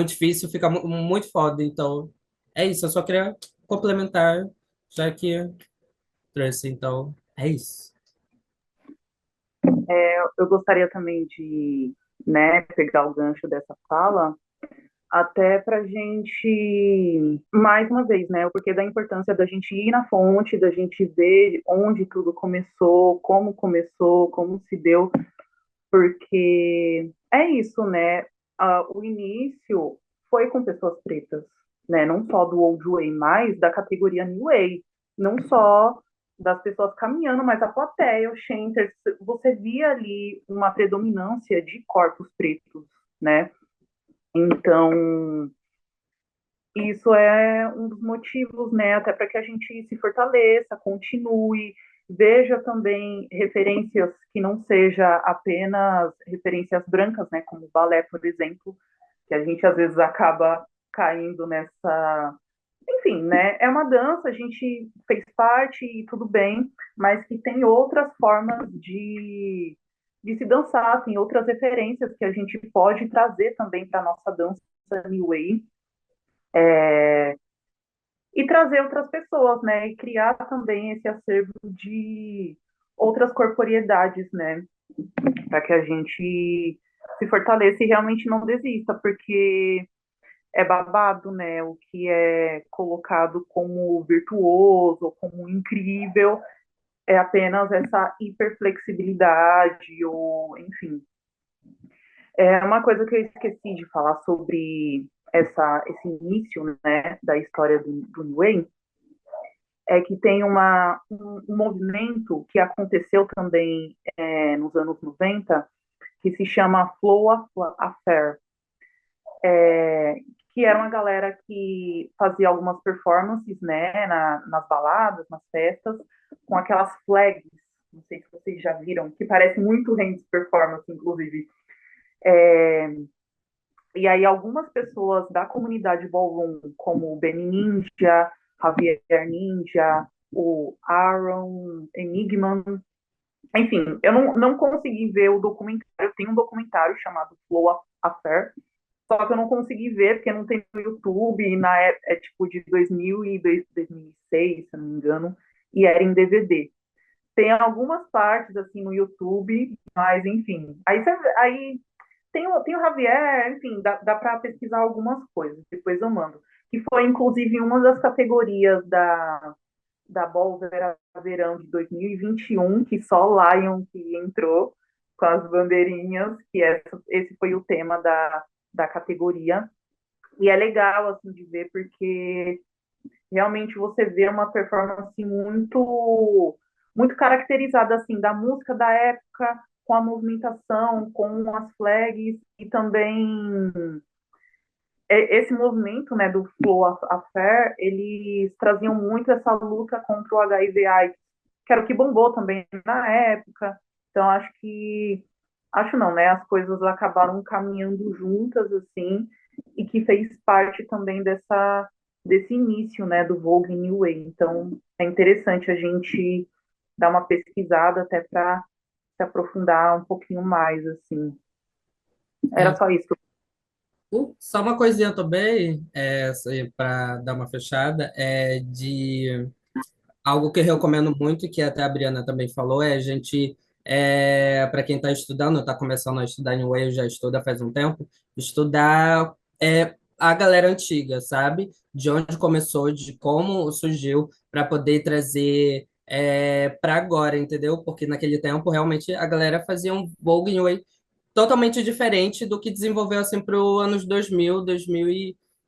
difícil, fica muito foda. Então, é isso. Eu só queria complementar, já que trouxe. Então, é isso. Eu gostaria também de, né, pegar o gancho dessa fala, até para a gente, mais uma vez, né, o porquê da importância da gente ir na fonte, da gente ver onde tudo começou, como se deu, porque é isso, né, o início foi com pessoas pretas, né, não só do Old Way, mas da categoria New Way, não só das pessoas caminhando, mas a plateia, o Shenter, você via ali uma predominância de corpos pretos, né, então isso é um dos motivos, né, até para que a gente se fortaleça, continue, veja também referências que não seja apenas referências brancas, né, como o balé, por exemplo, que a gente às vezes acaba caindo nessa. Enfim, né, é uma dança, a gente fez parte e tudo bem, mas que tem outras formas de se dançar, tem outras referências que a gente pode trazer também para a nossa dança New Way, e trazer outras pessoas, né? E criar também esse acervo outras corporeidades, né? Para que a gente se fortaleça e realmente não desista, porque é babado, né? O que é colocado como virtuoso, como incrível, é apenas essa hiperflexibilidade, ou enfim. É uma coisa que eu esqueci de falar sobre esse início, né, da história do New Wave, é que tem um movimento que aconteceu também nos anos 90, que se chama Flow Affair, que era uma galera que fazia algumas performances, né, nas baladas, nas festas, com aquelas flags, não sei se vocês já viram, que parece muito Hands Performance, inclusive. E aí algumas pessoas da comunidade ballroom, como o Benny Ninja, Javier Ninja, o Aaron Enigman, enfim, eu não consegui ver o documentário. Tem um documentário chamado Flow Affair, só que eu não consegui ver porque não tem no YouTube, e é tipo de 2000 e 2006, se não me engano, e era em DVD. Tem algumas partes assim no YouTube, mas enfim. Aí tem o Javier, enfim, dá para pesquisar algumas coisas, depois eu mando. Que foi, inclusive, uma das categorias da Ball Verão de 2021, que só o Lion que entrou com as bandeirinhas, que esse foi o tema da categoria. E é legal, assim, de ver, porque realmente você vê uma performance muito caracterizada, assim, da música da época, com a movimentação, com as flags, e também esse movimento, né, do Flow Affair, eles traziam muito essa luta contra o HIV/AIDS, que era o que bombou também na época. Então, acho não, né, as coisas acabaram caminhando juntas, assim, e que fez parte também desse início, né, do Vogue New Way. Então, é interessante a gente dar uma pesquisada até para se aprofundar um pouquinho mais, assim. Era É, só isso. só uma coisinha também, para dar uma fechada, de algo que eu recomendo muito, que até a Briana também falou, é a gente, para quem está estudando, está começando a estudar New Wave, já estuda faz um tempo, estudar a galera antiga, sabe? De onde começou, de como surgiu, para poder trazer para agora, entendeu? Porque naquele tempo, realmente, a galera fazia um Vogue New Wave totalmente diferente do que desenvolveu assim para os anos 2000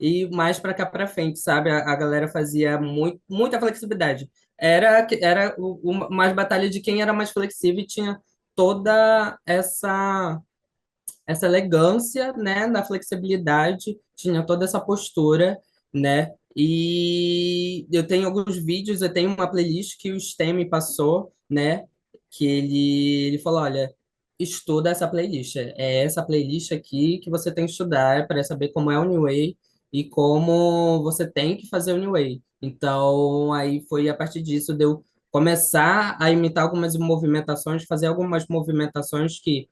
e mais para cá para frente, sabe? A galera fazia muita flexibilidade. Era mais batalha de quem era mais flexível e tinha toda essa elegância, né, na flexibilidade, tinha toda essa postura, né? E eu tenho alguns vídeos, eu tenho uma playlist que o Stem me passou, né? Que ele falou, olha, estuda essa playlist. É essa playlist aqui que você tem que estudar para saber como é o New Way e como você tem que fazer o New Way. Então, aí foi a partir disso de eu começar a imitar algumas movimentações, fazer algumas movimentações que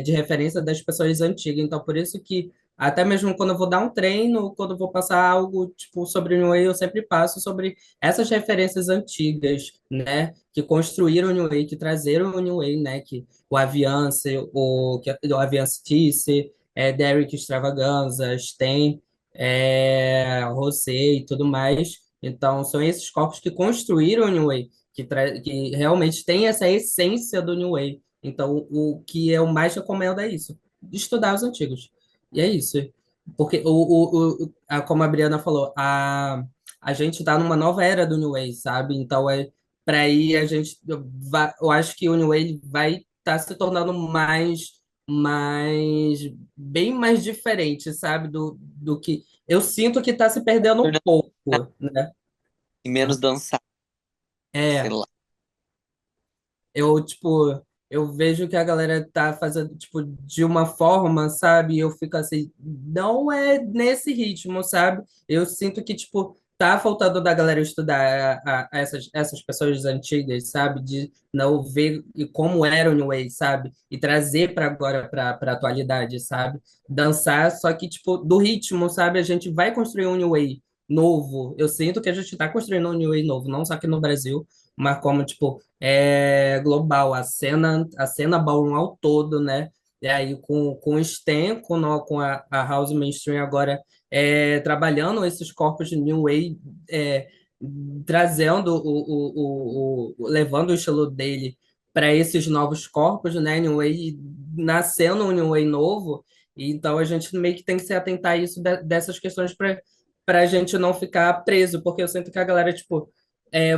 de referência das pessoas antigas. Então, por isso que até mesmo quando eu vou dar um treino, quando eu vou passar algo tipo sobre o New Way, eu sempre passo sobre essas referências antigas, né, que construíram o New Way, que trazeram o New Way, né, que o Aviance, o Aviance Tisse, Derek Extravaganza, Stem, Rosé e tudo mais. Então, são esses corpos que construíram o New Way, que realmente tem essa essência do New Way. Então, o que eu mais recomendo é isso, estudar os antigos. E é isso. Porque, como a Briana falou, a gente está numa nova era do New Wave, sabe? Então, para aí a gente eu acho que o New Wave vai estar se tornando bem mais diferente, sabe? Do que eu sinto que está se perdendo um pouco, né? E menos dançar, sei É, lá. tipo, eu vejo que a galera tá fazendo, tipo, de uma forma, sabe? E eu fico assim, não é nesse ritmo, sabe? Eu sinto que, tipo, tá faltando da galera estudar essas pessoas antigas, sabe? De não ver como era o New Way, sabe? E trazer para agora, para atualidade, sabe? Dançar, só que, tipo, do ritmo, sabe? A gente vai construir um New Way novo. Eu sinto que a gente tá construindo um New Way novo, não só aqui no Brasil, mas como, tipo, global, a cena ballroom ao todo, né? E aí com o Stan, com a House Mainstream agora trabalhando esses corpos de New Wave, é, trazendo levando o estilo dele para esses novos corpos, né? New Wave nascendo um New Wave novo, e então a gente meio que tem que se atentar a isso dessas questões para a gente não ficar preso, porque eu sinto que a galera, tipo,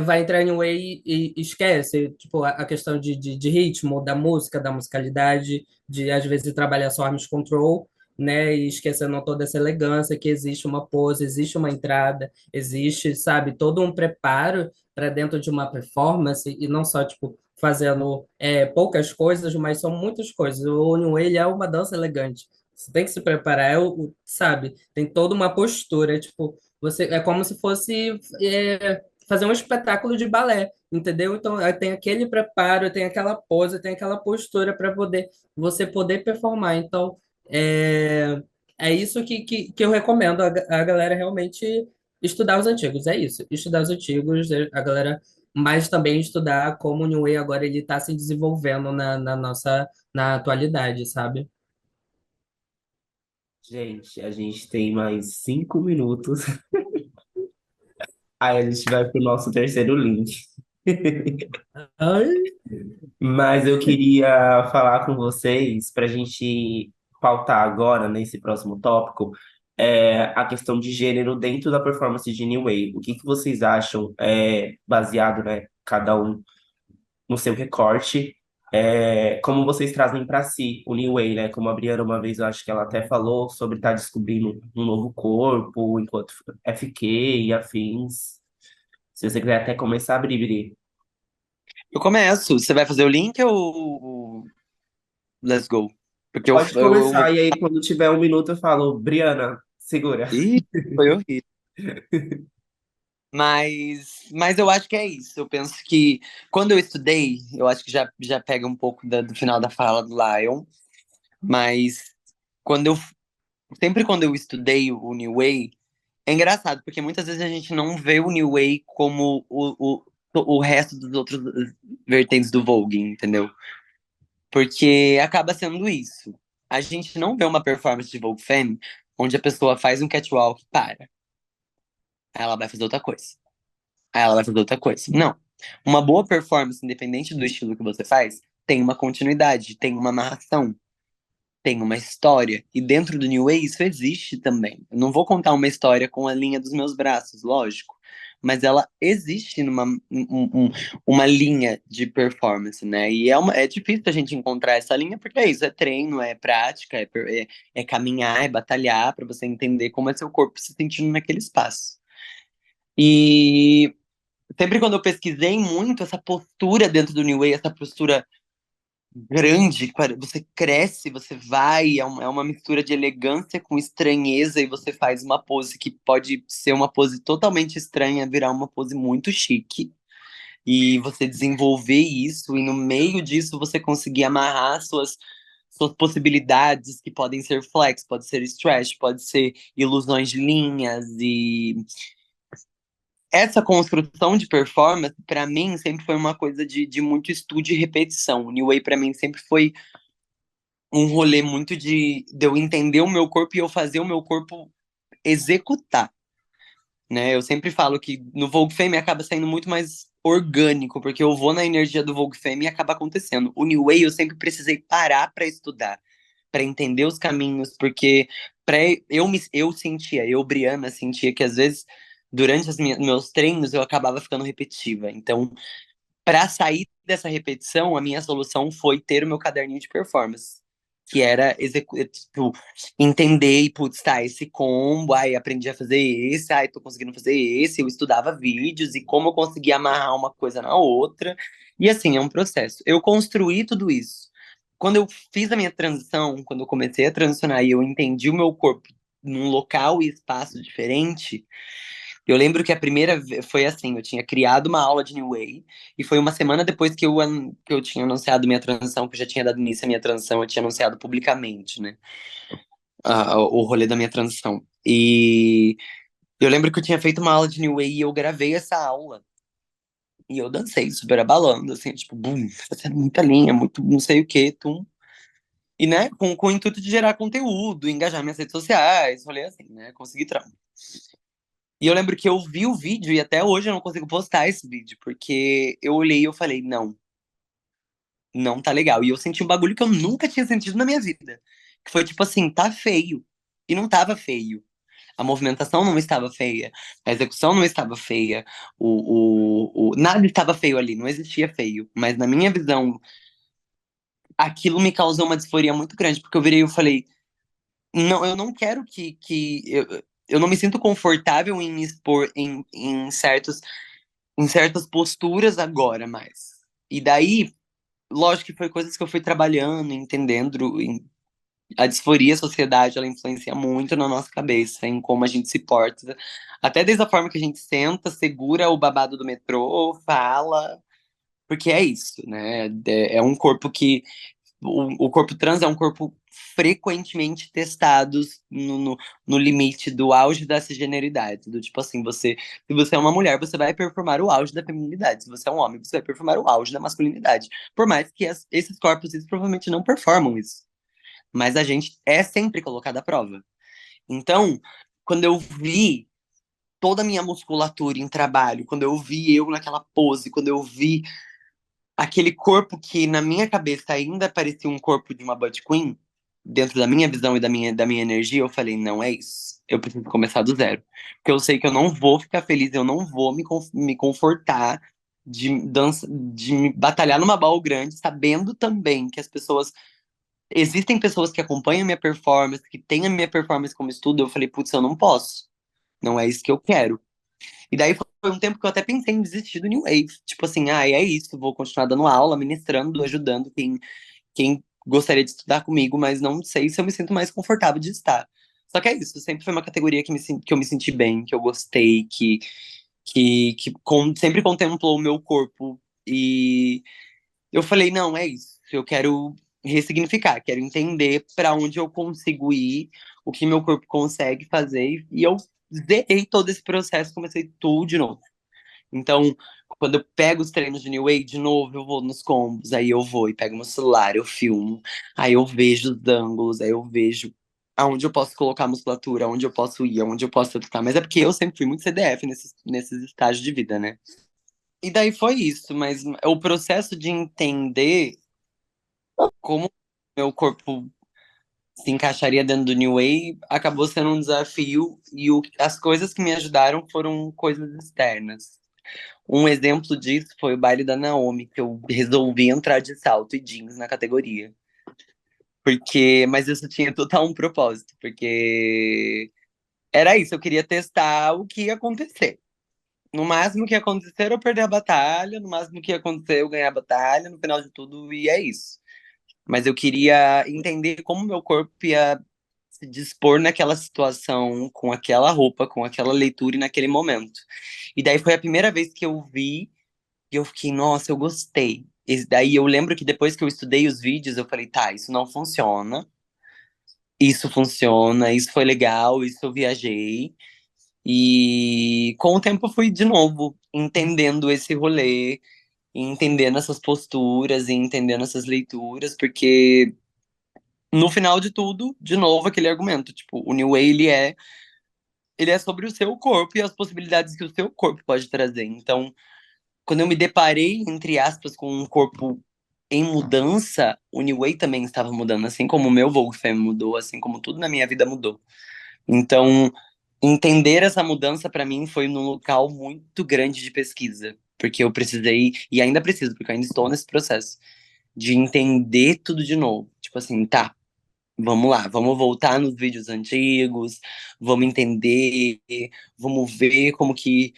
vai entrar em Way e esquece, tipo, a questão de ritmo, da música, da musicalidade, de às vezes trabalhar só arms control, né, e esquecendo toda essa elegância que existe uma pose, existe uma entrada, existe, sabe, todo um preparo para dentro de uma performance e não só, tipo, fazendo poucas coisas, mas são muitas coisas. O New Way ele é uma dança elegante. Você tem que se preparar, sabe? Tem toda uma postura, tipo, você é como se fosse fazer um espetáculo de balé, entendeu? Então, tem aquele preparo, tem aquela pose, tem aquela postura para poder você poder performar. Então, é, é isso que eu recomendo a galera realmente estudar os antigos. É isso, estudar os antigos, a galera, mas também estudar como o New Way agora ele está se desenvolvendo na atualidade, sabe? Gente, a gente tem mais 5 minutos. Aí a gente vai pro nosso terceiro link. Ai, Mas eu queria falar com vocês para a gente pautar agora, nesse próximo tópico, a questão de gênero dentro da performance de New Wave. O que que vocês acham, baseado, né, cada um no seu recorte, como vocês trazem para si o New Wave, né? Como a Briana uma vez, eu acho que ela até falou sobre estar descobrindo um novo corpo enquanto FQ e afins. Se você quiser até começar a abrir, Bri. Eu começo. Você vai fazer o link ou let's go? Porque eu, Pode eu... começar, e aí quando tiver 1 minuto eu falo, Briana, segura. Ih, foi horrível. Mas eu acho que é isso. Eu penso que quando eu estudei, eu acho que já pega um pouco do final da fala do Lion, mas quando eu sempre quando eu estudei o New Way, é engraçado, porque muitas vezes a gente não vê o New Way como o resto dos outros vertentes do Vogue, entendeu? Porque acaba sendo isso. A gente não vê uma performance de Vogue Femme onde a pessoa faz um catwalk e para. Aí ela vai fazer outra coisa. Aí ela vai fazer outra coisa. Não. Uma boa performance, independente do estilo que você faz, tem uma continuidade, tem uma narração, tem uma história. E dentro do New Way isso existe também. Eu não vou contar uma história com a linha dos meus braços, lógico. Mas ela existe uma linha de performance, né? E é difícil a gente encontrar essa linha, porque é isso, é treino, é prática, é caminhar, é batalhar para você entender como é seu corpo se sentindo naquele espaço. E sempre quando eu pesquisei muito essa postura dentro do New Way, essa postura grande, você cresce, você vai, é uma mistura de elegância com estranheza e você faz uma pose que pode ser uma pose totalmente estranha, virar uma pose muito chique. E você desenvolver isso e no meio disso você conseguir amarrar suas possibilidades que podem ser flex, pode ser stretch, pode ser ilusões de linhas e essa construção de performance, para mim, sempre foi uma coisa de muito estudo e repetição. O New Way, para mim, sempre foi um rolê muito de eu entender o meu corpo e eu fazer o meu corpo executar, né? Eu sempre falo que no Vogue Femme acaba saindo muito mais orgânico, porque eu vou na energia do Vogue Femme e acaba acontecendo. O New Way eu sempre precisei parar para estudar, para entender os caminhos, porque eu sentia, Briana, sentia que às vezes durante meus treinos eu acabava ficando repetitiva. Então, para sair dessa repetição, a minha solução foi ter o meu caderninho de performance, que era tipo, entender e, putz, tá, esse combo, aí aprendi a fazer esse, aí tô conseguindo fazer esse, eu estudava vídeos e como eu conseguia amarrar uma coisa na outra. E assim, é um processo. Eu construí tudo isso. Quando eu fiz a minha transição, quando eu comecei a transicionar e eu entendi o meu corpo num local e espaço diferente, eu lembro que a primeira foi assim, eu tinha criado uma aula de New Way, e foi uma semana depois que eu tinha anunciado minha transição, que eu já tinha dado início à minha transição, eu tinha anunciado publicamente, né, o rolê da minha transição. E eu lembro que eu tinha feito uma aula de New Way e eu gravei essa aula. E eu dancei super abalando, assim, tipo, bum, fazendo muita linha, muito não sei o que, tum. E, né, com o intuito de gerar conteúdo, engajar minhas redes sociais, falei assim, né, conseguir trampo. E eu lembro que eu vi o vídeo e até hoje eu não consigo postar esse vídeo, porque eu olhei e eu falei, não, não tá legal. E eu senti um bagulho que eu nunca tinha sentido na minha vida. Que foi tipo assim, tá feio. E não tava feio. A movimentação não estava feia, a execução não estava feia, nada estava feio ali, não existia feio. Mas na minha visão, aquilo me causou uma disforia muito grande, porque eu virei e eu falei, não, eu não quero eu não me sinto confortável em me expor em certas posturas agora mais. E daí, lógico que foi coisas que eu fui trabalhando, entendendo, a disforia, a sociedade, ela influencia muito na nossa cabeça, em como a gente se porta. Até desde a forma que a gente senta, segura o babado do metrô, fala. Porque é isso, né? É um corpo que. O corpo trans é um corpo frequentemente testado no limite do auge da cisgeneridade. Do tipo assim, se você é uma mulher, você vai performar o auge da feminilidade. Se você é um homem, você vai performar o auge da masculinidade. Por mais que esses corpos eles provavelmente não performam isso. Mas a gente é sempre colocado à prova. Então, quando eu vi toda a minha musculatura em trabalho, quando eu vi eu naquela pose, quando eu vi aquele corpo que na minha cabeça ainda parecia um corpo de uma butt queen, dentro da minha visão e da minha energia, eu falei, não é isso. Eu preciso começar do zero. Porque eu sei que eu não vou ficar feliz, eu não vou me confortar de me batalhar numa ball grande, sabendo também que as pessoas existem pessoas que acompanham a minha performance, que têm a minha performance como estudo, eu falei, putz, eu não posso. Não é isso que eu quero. E daí foi um tempo que eu até pensei em desistir do New Wave. Tipo assim, é isso, vou continuar dando aula, ministrando, ajudando quem gostaria de estudar comigo, mas não sei se eu me sinto mais confortável de estar. Só que é isso, sempre foi uma categoria que eu me senti bem, que eu gostei, sempre contemplou o meu corpo. E eu falei, não, é isso. Eu quero ressignificar, quero entender para onde eu consigo ir, o que meu corpo consegue fazer. E eu zerei todo esse processo, comecei tudo de novo. Então, quando eu pego os treinos de New Way de novo, eu vou nos combos, aí eu vou e pego meu celular, eu filmo, aí eu vejo os ângulos, aí eu vejo aonde eu posso colocar a musculatura, aonde eu posso ir, aonde eu posso ficar. Mas é porque eu sempre fui muito CDF nesses estágios de vida, né? E daí foi isso, mas o processo de entender como meu corpo se encaixaria dentro do New Way acabou sendo um desafio e as coisas que me ajudaram foram coisas externas. Um exemplo disso foi o baile da Naomi, que eu resolvi entrar de salto e jeans na categoria. Mas isso tinha total um propósito, porque era isso, eu queria testar o que ia acontecer. No máximo que ia acontecer era eu perder a batalha, no máximo que ia acontecer eu ganhar a batalha, no final de tudo, e é isso. Mas eu queria entender como meu corpo ia se dispor naquela situação, com aquela roupa, com aquela leitura e naquele momento. E daí foi a primeira vez que eu vi e eu fiquei, nossa, eu gostei. Daí eu lembro que depois que eu estudei os vídeos, eu falei, tá, isso não funciona, isso foi legal, isso eu viajei. E com o tempo eu fui de novo entendendo esse rolê, e entendendo essas posturas, e entendendo essas leituras, porque no final de tudo, de novo, aquele argumento, tipo, o New Way, ele é sobre o seu corpo e as possibilidades que o seu corpo pode trazer. Então, quando eu me deparei, entre aspas, com um corpo em mudança, o New Way também estava mudando, assim como o meu Vogue Femme mudou, assim como tudo na minha vida mudou. Então, entender essa mudança para mim foi num local muito grande de pesquisa, porque eu precisei, e ainda preciso, porque eu ainda estou nesse processo, de entender tudo de novo. Tipo assim, tá, vamos lá, vamos voltar nos vídeos antigos, vamos entender, vamos ver como que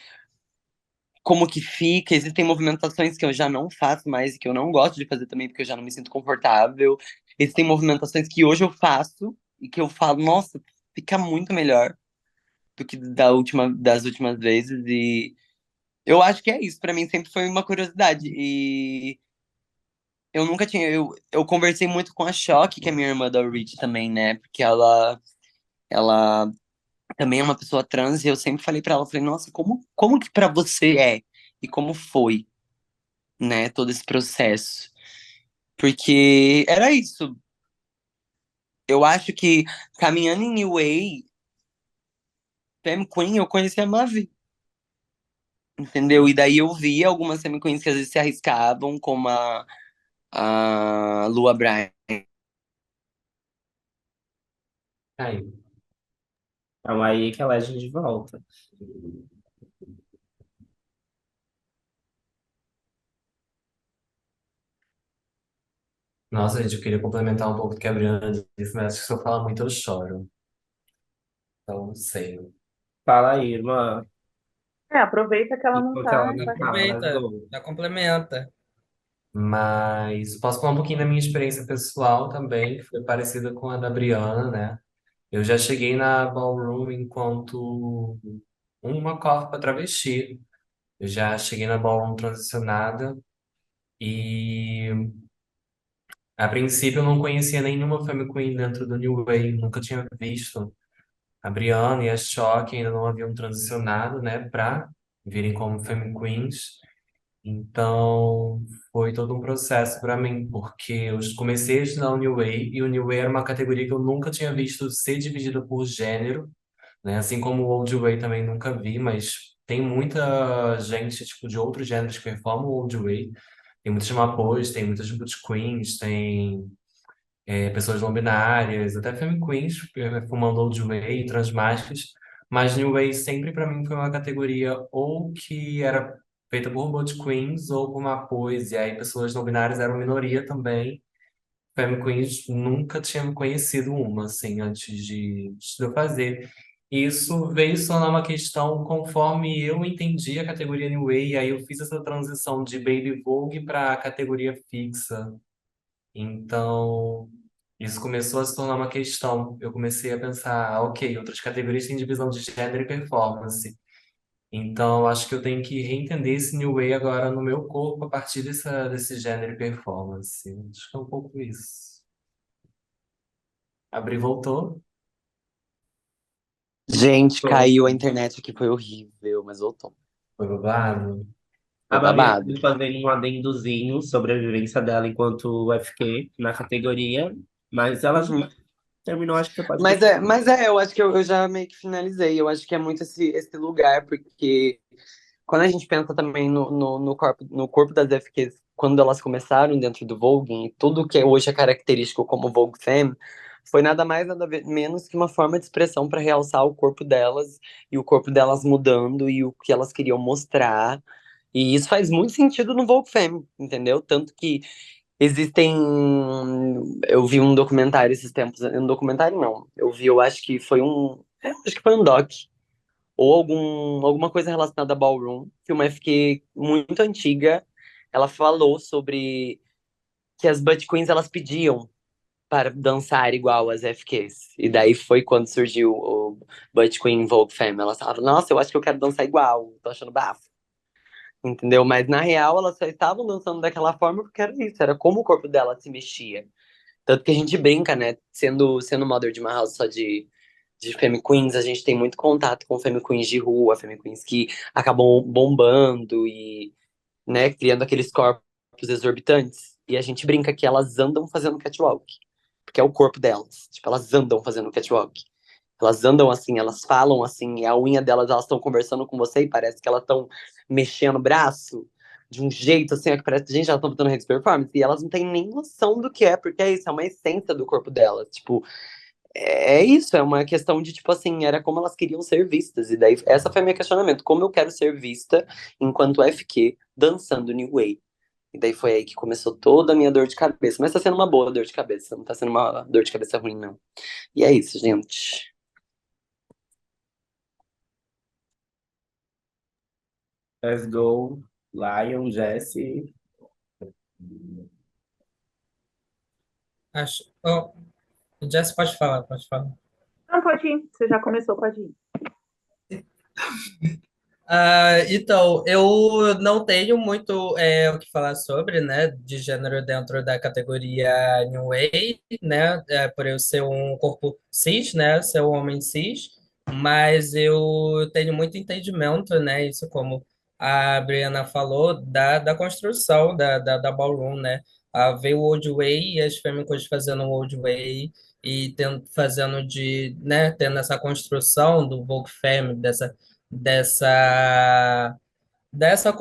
fica. Existem movimentações que eu já não faço mais e que eu não gosto de fazer também, porque eu já não me sinto confortável. Existem movimentações que hoje eu faço e que eu falo, nossa, fica muito melhor do que das últimas vezes. E eu acho que é isso. Pra mim sempre foi uma curiosidade. E eu nunca tinha. Eu conversei muito com a Choque, que é minha irmã da Rich também, né? Porque ela também é uma pessoa trans, e eu sempre falei pra ela, falei, nossa, como que pra você é? E como foi? né? Todo esse processo. Porque era isso. Eu acho que caminhando em New Way, Femme Queen, eu conheci a Mavi, entendeu? E daí eu via algumas Femme Queens que às vezes se arriscavam, como a Lua Bryan. Aí. Então aí que a Legend volta. Nossa, gente, eu queria complementar um pouco do que a Briana disse, mas acho que se eu falar muito eu choro. Então, não sei. Fala aí, irmã. Aproveita que ela não Enquanto ela tá e não vai fala, falando. let's Aproveita, go. já complementa. Mas posso falar um pouquinho da minha experiência pessoal também, que foi parecida com a da Briana, né? Eu já cheguei na Ballroom enquanto uma corpo travesti. Eu já cheguei na Ballroom transicionada e a princípio eu não conhecia nenhuma Femme Queen dentro do New Wave, nunca tinha visto. A Briana e a Choque ainda não haviam transicionado, né, para virem como Femme Queens. Então, foi todo um processo para mim, porque eu comecei a estudar o New Way, e o New Way era uma categoria que eu nunca tinha visto ser dividida por gênero, né? Assim como o Old Way também nunca vi, mas tem muita gente, tipo, de outros gêneros que performam o Old Way. Tem muitas chamapôs, tem muitas boot queens, tem pessoas não binárias, até femme queens fumando Old Way, transmáticas, mas New Way sempre para mim foi uma categoria ou que era feita por boot queens ou por uma pose, e aí pessoas não binárias eram minoria também. Femme queens nunca tinha conhecido uma, assim, antes de eu fazer. Isso veio se tornar uma questão conforme eu entendi a categoria New Way, e aí eu fiz essa transição de Baby Vogue para a categoria fixa. Então, isso começou a se tornar uma questão. Eu comecei a pensar, ok, outras categorias têm divisão de gênero e performance. Então, acho que eu tenho que reentender esse New Way agora no meu corpo a partir desse gênero e performance. Acho que é um pouco isso. Abri, voltou. Gente, Tô. caiu a internet aqui, foi horrível, mas voltou. Foi babado. Foi A Babi babado. acabou fazendo um adendozinho sobre a vivência dela enquanto FQ na categoria, mas ela já Uhum. terminou, acho que você pode Mas continuar. eu acho que eu já meio que finalizei. Eu acho que é muito esse lugar, porque quando a gente pensa também no corpo das FQs, quando elas começaram dentro do Vogue, e tudo que hoje é característico como Vogue Femme, foi nada mais, menos que uma forma de expressão para realçar o corpo delas e o corpo delas mudando e o que elas queriam mostrar. E isso faz muito sentido no Vogue Femme, entendeu? Tanto que existem. Eu vi um documentário esses tempos. Um documentário não. Eu acho que foi um. Acho que foi um doc ou alguma coisa relacionada a ballroom, que uma FQ muito antiga, ela falou sobre que as butt queens elas pediam para dançar igual as FQs. E daí foi quando surgiu o Butt Queen Vogue Femme. Elas falavam, nossa, eu acho que eu quero dançar igual, tô achando bafo. Entendeu? Mas na real elas só estavam dançando daquela forma porque era isso, era como o corpo dela se mexia. Tanto que a gente brinca, né? Sendo mother de uma house só de Femme Queens, a gente tem muito contato com Femme Queens de rua, Femme Queens que acabam bombando e, né, criando aqueles corpos exorbitantes. E a gente brinca que elas andam fazendo catwalk, porque é o corpo delas. Tipo, elas andam fazendo catwalk. Elas andam assim, elas falam assim, e a unha delas, elas estão conversando com você e parece que elas estão mexendo o braço de um jeito assim, ó, que parece que, gente, elas estão botando redes performance, e elas não têm nem noção do que é, porque é isso, é uma essência do corpo delas. Tipo, é isso, é uma questão de, tipo assim, era como elas queriam ser vistas. E daí, essa foi meu questionamento. Como eu quero ser vista enquanto FQ dançando New Way? E daí foi aí que começou toda a minha dor de cabeça. Mas tá sendo uma boa dor de cabeça, não tá sendo uma dor de cabeça ruim, não. E é isso, gente. Let's go, Lion, Jesse. Acho. Oh, Jess, pode falar, pode falar. Não, pode ir. Você já começou, pode ir. Então, eu não tenho muito o que falar sobre, né, de gênero dentro da categoria New Wave, né, por eu ser um corpo cis, né, ser um homem cis, mas eu tenho muito entendimento, né, isso como a Brianna falou da construção da Ballroom, né? Veio o Old Way e as Fêmicas fazendo o Old Way e fazendo né, tendo essa construção do Vogue Femme, dessa dessa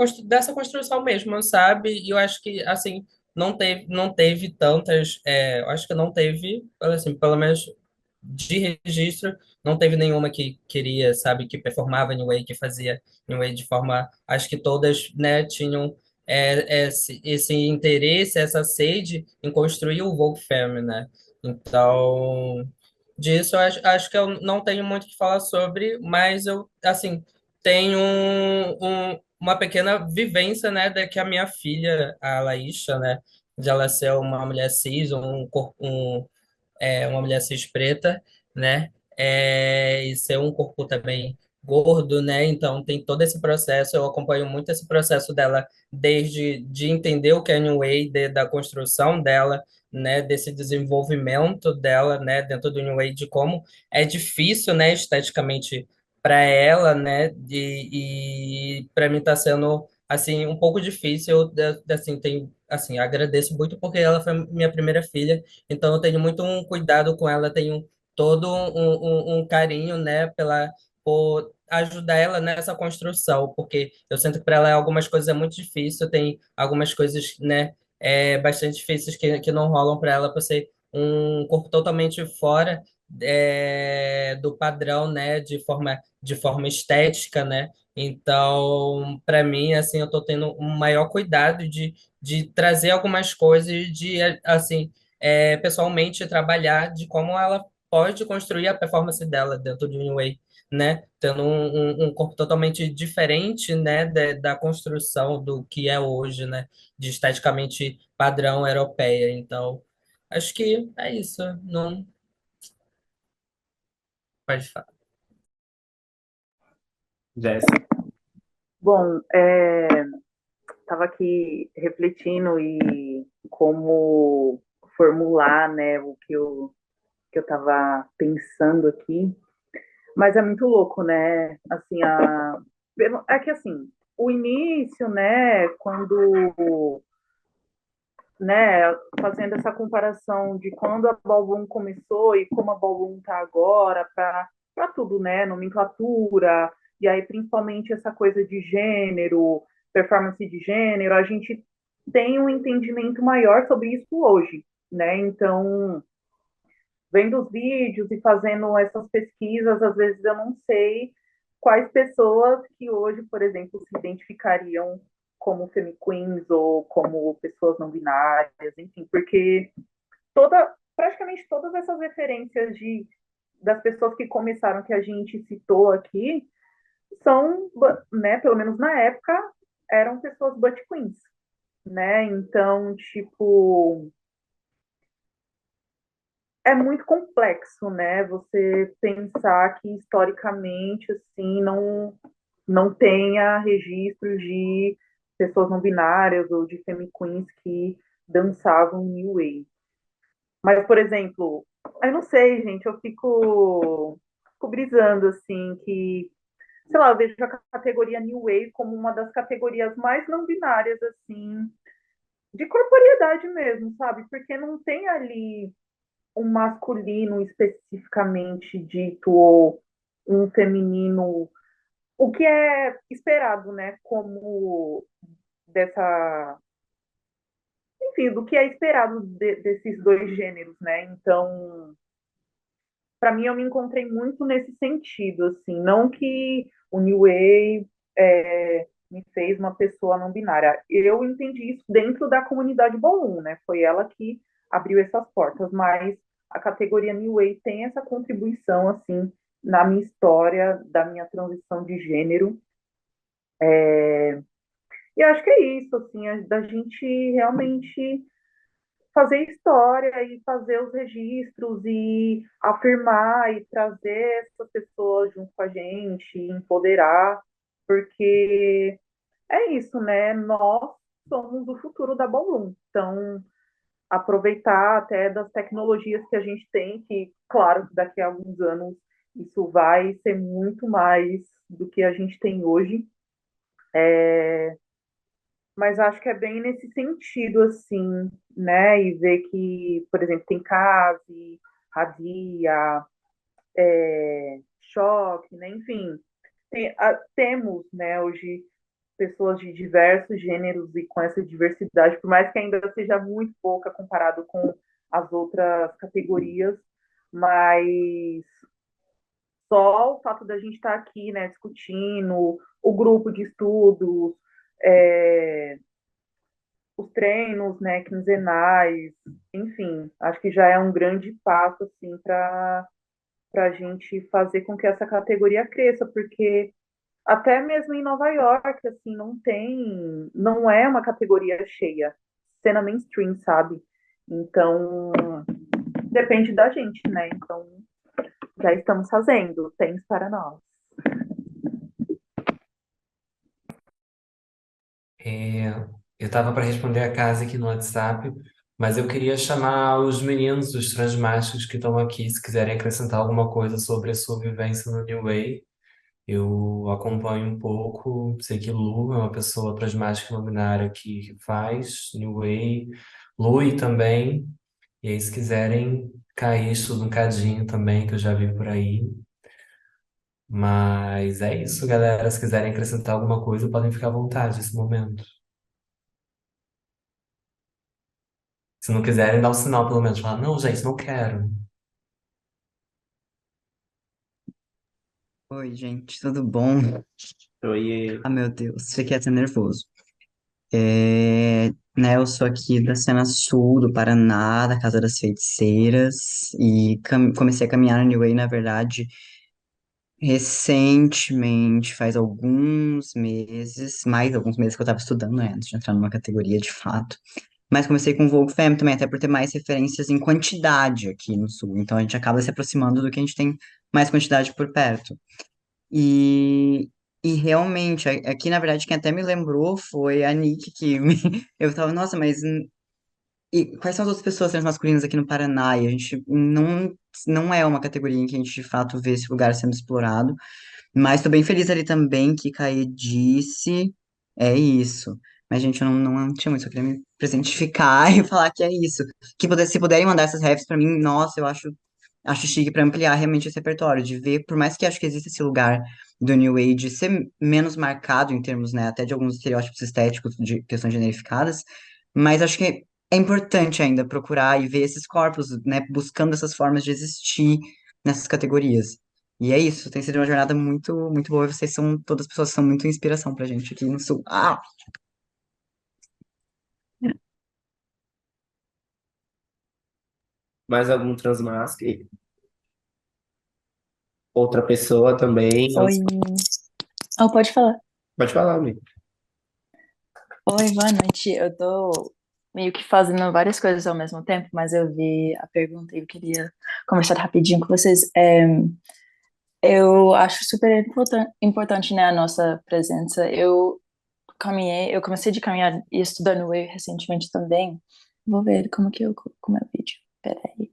construção mesmo, sabe? E eu acho que, assim, não teve tantas, eu acho que não teve, assim, pelo menos de registro, não teve nenhuma que queria, sabe, que performava New Way, que fazia New Way de forma, acho que todas, né, tinham esse interesse, essa sede em construir o Vogue Femme, né? Então, disso eu acho que eu não tenho muito o que falar sobre, mas eu, assim, tenho uma pequena vivência, né, da que a minha filha, a Laísa, né, de ela ser uma mulher cis, uma mulher cis preta, né, e ser um corpo também gordo, né, então tem todo esse processo, eu acompanho muito esse processo dela, desde de entender o que é New Way, da construção dela, né, desse desenvolvimento dela, né, dentro do New Way, de como é difícil, né, esteticamente para ela, né, e para mim está sendo assim um pouco difícil, assim, assim, agradeço muito porque ela foi minha primeira filha, então eu tenho muito um cuidado com ela, tenho todo um carinho, né, por ajudar ela nessa construção, porque eu sinto que para ela algumas coisas é muito difícil, tem algumas coisas, né, bastante difíceis que não rolam para ela, por ser um corpo totalmente fora do padrão, né, de forma estética, né? Então, para mim, assim, eu estou tendo um maior cuidado de trazer algumas coisas, de, assim, pessoalmente trabalhar de como ela pode construir a performance dela dentro do New Way, né? Tendo um corpo totalmente diferente, né, da construção do que é hoje, né? De esteticamente padrão europeia. Então, acho que é isso. Não pode falar. Jéssica. Bom, estava aqui refletindo e como formular, né, o que eu estava pensando aqui, mas é muito louco, né? Assim, é que assim, o início, né, quando, né, fazendo essa comparação de quando a Ballroom começou e como a Ballroom está agora, para tudo, né, nomenclatura, e aí principalmente essa coisa de gênero, performance de gênero, a gente tem um entendimento maior sobre isso hoje, né? Então, vendo os vídeos e fazendo essas pesquisas, às vezes eu não sei quais pessoas que hoje, por exemplo, se identificariam como femme queens ou como pessoas não binárias, enfim, porque praticamente todas essas referências das pessoas que começaram, que a gente citou aqui, são, né, pelo menos na época, eram pessoas butt queens, né? Então, tipo, é muito complexo, né? Você pensar que historicamente, assim, não tenha registros de pessoas não binárias ou de femme queens que dançavam New Wave. Mas, por exemplo, eu não sei, gente, eu fico brisando, assim, que, sei lá, eu vejo a categoria New Wave como uma das categorias mais não binárias, assim, de corporeidade mesmo, sabe? Porque não tem ali um masculino especificamente dito ou um feminino, o que é esperado, né? Como dessa, enfim, do que é esperado desses dois gêneros, né? Então, para mim, eu me encontrei muito nesse sentido, assim, não que o New Wave me fez uma pessoa não binária. Eu entendi isso dentro da comunidade Ballroom, né? Foi ela que abriu essas portas, mas a categoria New Wave tem essa contribuição, assim, na minha história, da minha transição de gênero. E acho que é isso, assim, da gente realmente fazer história e fazer os registros e afirmar e trazer essas pessoas junto com a gente, empoderar, porque é isso, né? Nós somos o futuro da Ballroom. Então, aproveitar até das tecnologias que a gente tem, que, claro, daqui a alguns anos isso vai ser muito mais do que a gente tem hoje, Mas acho que é bem nesse sentido, assim, né? E ver que, por exemplo, tem Case, Radia, Choque, né? Enfim, temos, né, hoje pessoas de diversos gêneros e com essa diversidade, por mais que ainda seja muito pouca comparado com as outras categorias, mas só o fato da gente estar aqui, né, discutindo, o grupo de estudos, é, os treinos, né, quinzenais, enfim, acho que já é um grande passo, assim, para a gente fazer com que essa categoria cresça, porque até mesmo em Nova York, assim, não é uma categoria cheia, cena mainstream, sabe? Então, depende da gente, né? Então, já estamos fazendo, tens para nós. É, eu tava para responder a casa aqui no WhatsApp, mas eu queria chamar os meninos dos Transmásticos que estão aqui, se quiserem acrescentar alguma coisa sobre a sua vivência no New Way. Eu acompanho um pouco, sei que Lu é uma pessoa transmática não binária que faz New Way, Lui também, e aí se quiserem cair, estuda um cadinho também, que eu já vi por aí. Mas é isso, galera. Se quiserem acrescentar alguma coisa, podem ficar à vontade nesse momento. Se não quiserem, dá um sinal pelo menos. Falar, não, gente, não quero. Oi, gente, tudo bom? Foi Ah, meu Deus, fiquei até nervoso. Né, eu sou aqui da Cena Sul do Paraná, da Casa das Feiticeiras, e comecei a caminhar no New Way, na verdade, recentemente, faz alguns meses, mais alguns meses que eu estava estudando, né, antes de entrar numa categoria de fato. Mas comecei com o Vogue Femme também, até por ter mais referências em quantidade aqui no Sul, então a gente acaba se aproximando do que a gente tem mais quantidade por perto. E, e realmente, aqui na verdade, quem até me lembrou foi a Nick, eu tava, nossa, mas e quais são as outras pessoas transmasculinas aqui no Paraná? E a gente não é uma categoria em que a gente de fato vê esse lugar sendo explorado, mas tô bem feliz ali também que Caê disse, é isso. Mas, gente, eu não tinha muito, só queria me presentificar e falar que é isso. Se puderem mandar essas refs pra mim, nossa, eu acho chique para ampliar realmente esse repertório, de ver, por mais que acho que exista esse lugar do New Age ser menos marcado em termos, né, até de alguns estereótipos estéticos de questões generificadas, mas acho que é importante ainda procurar e ver esses corpos, né, buscando essas formas de existir nessas categorias. E é isso, tem sido uma jornada muito, muito boa. E vocês são, todas as pessoas são muito inspiração pra gente aqui no Sul. Ah! mais algum transmasque? Outra pessoa também. Oi. Oh, pode falar. Pode falar, amigo. Oi, boa noite. Eu tô meio que fazendo várias coisas ao mesmo tempo, mas eu vi a pergunta e eu queria conversar rapidinho com vocês. Eu acho super importante, né, a nossa presença. Eu comecei de caminhar e estudar no Wave recentemente também. Vou ver como é o vídeo. Peraí.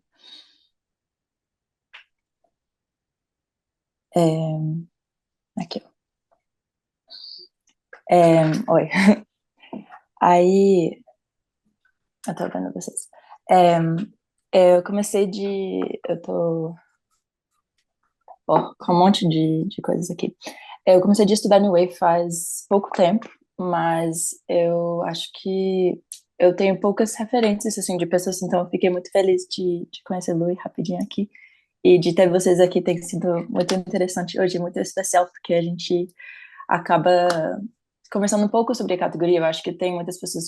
Aqui, ó. Oi. Aí, eu tô vendo vocês. Eu comecei de. Eu tô. Ó, com um monte de coisas aqui. Eu comecei a estudar New Wave faz pouco tempo, mas eu acho que eu tenho poucas referências, assim, de pessoas, então eu fiquei muito feliz de conhecer a Lui rapidinho aqui. E de ter vocês aqui tem sido muito interessante hoje, muito especial, porque a gente acaba conversando um pouco sobre a categoria. Eu acho que tem muitas pessoas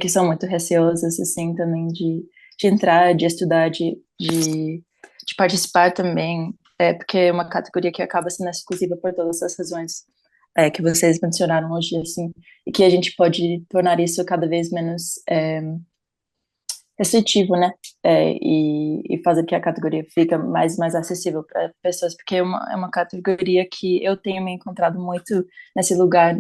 que são muito receosas, assim, também de entrar, de estudar, de participar também, porque é uma categoria que acaba sendo exclusiva por todas as razões que vocês mencionaram hoje, assim, e que a gente pode tornar isso cada vez menos restritivo, né? E fazer que a categoria fica mais acessível para pessoas, porque é uma categoria que eu tenho me encontrado muito nesse lugar,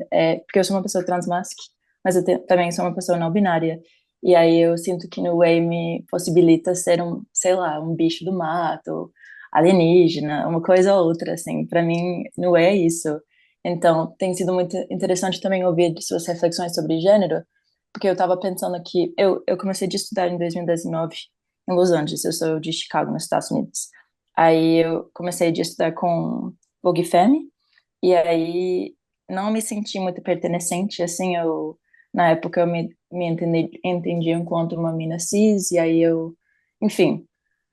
porque eu sou uma pessoa transmasc, mas eu também sou uma pessoa não binária, e aí eu sinto que no Way me possibilita ser sei lá, um bicho do mato, alienígena, uma coisa ou outra, assim, para mim no Way é isso. Então, tem sido muito interessante também ouvir de suas reflexões sobre gênero, porque eu estava pensando que eu comecei a estudar em 2019 em Los Angeles, eu sou de Chicago, nos Estados Unidos. Aí eu comecei a estudar com Vogue Femme, e aí não me senti muito pertencente, assim, na época eu me entendia enquanto uma mina cis, e aí enfim,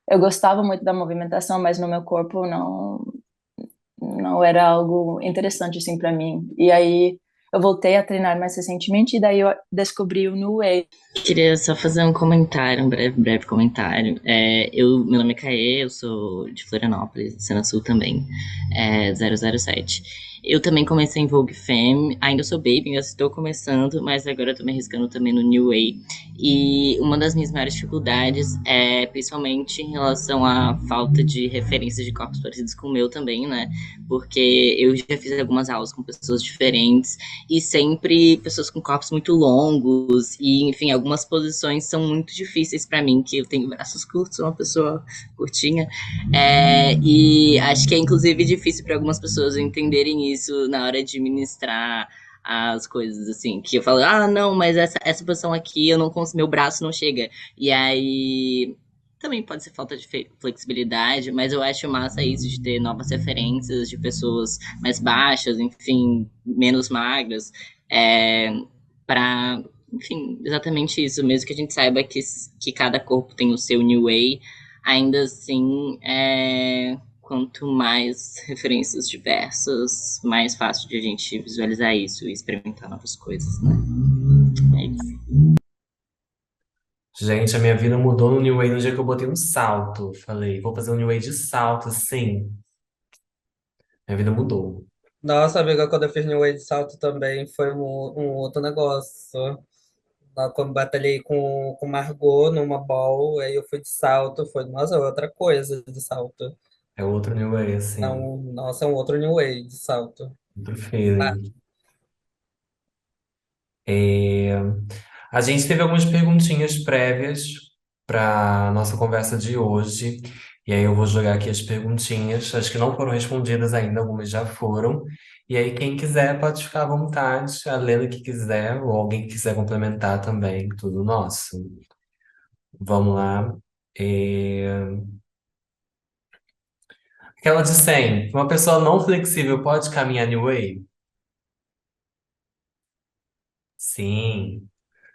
eu gostava muito da movimentação, mas no meu corpo não era algo interessante assim para mim. E aí eu voltei a treinar mais recentemente e daí eu descobri o New Wave. Queria só fazer um comentário, um breve comentário. Meu nome é Caê, eu sou de Florianópolis, Zona Sul também, 007. Eu também comecei em Vogue Femme, ainda sou baby, ainda estou começando, mas agora eu tô me arriscando também no New Way. E uma das minhas maiores dificuldades é principalmente em relação à falta de referências de corpos parecidos com o meu também, né? Porque eu já fiz algumas aulas com pessoas diferentes e sempre pessoas com corpos muito longos e, enfim, algumas posições são muito difíceis para mim, que eu tenho braços curtos, sou uma pessoa curtinha, e acho que é inclusive difícil para algumas pessoas entenderem isso na hora de ministrar as coisas, assim, que eu falo, não, mas essa posição aqui, eu não consigo, meu braço não chega, e aí também pode ser falta de flexibilidade, mas eu acho massa isso de ter novas referências de pessoas mais baixas, enfim, menos magras, para, enfim, exatamente isso, mesmo que a gente saiba que cada corpo tem o seu new way, ainda assim, quanto mais referências diversas, mais fácil de a gente visualizar isso e experimentar novas coisas, né? É isso. Gente, a minha vida mudou no New Way no dia que eu botei um salto. Falei, vou fazer um New Way de salto, sim. Minha vida mudou. Nossa, amiga, quando eu fiz New Way de salto também foi um outro negócio. Lá quando batalhei com Margot numa ball, aí eu fui de salto, foi, nossa, outra coisa de salto. É outro New Way, assim. Nossa, é um outro New Way de salto. Outro feeling. A gente teve algumas perguntinhas prévias para nossa conversa de hoje. E aí eu vou jogar aqui as perguntinhas. Acho que não foram respondidas ainda, algumas já foram. E aí, quem quiser pode ficar à vontade, a Lena que quiser, ou alguém que quiser complementar também, tudo nosso. Vamos lá. É, Aquela de 100. Uma pessoa não flexível pode caminhar New Way? Sim.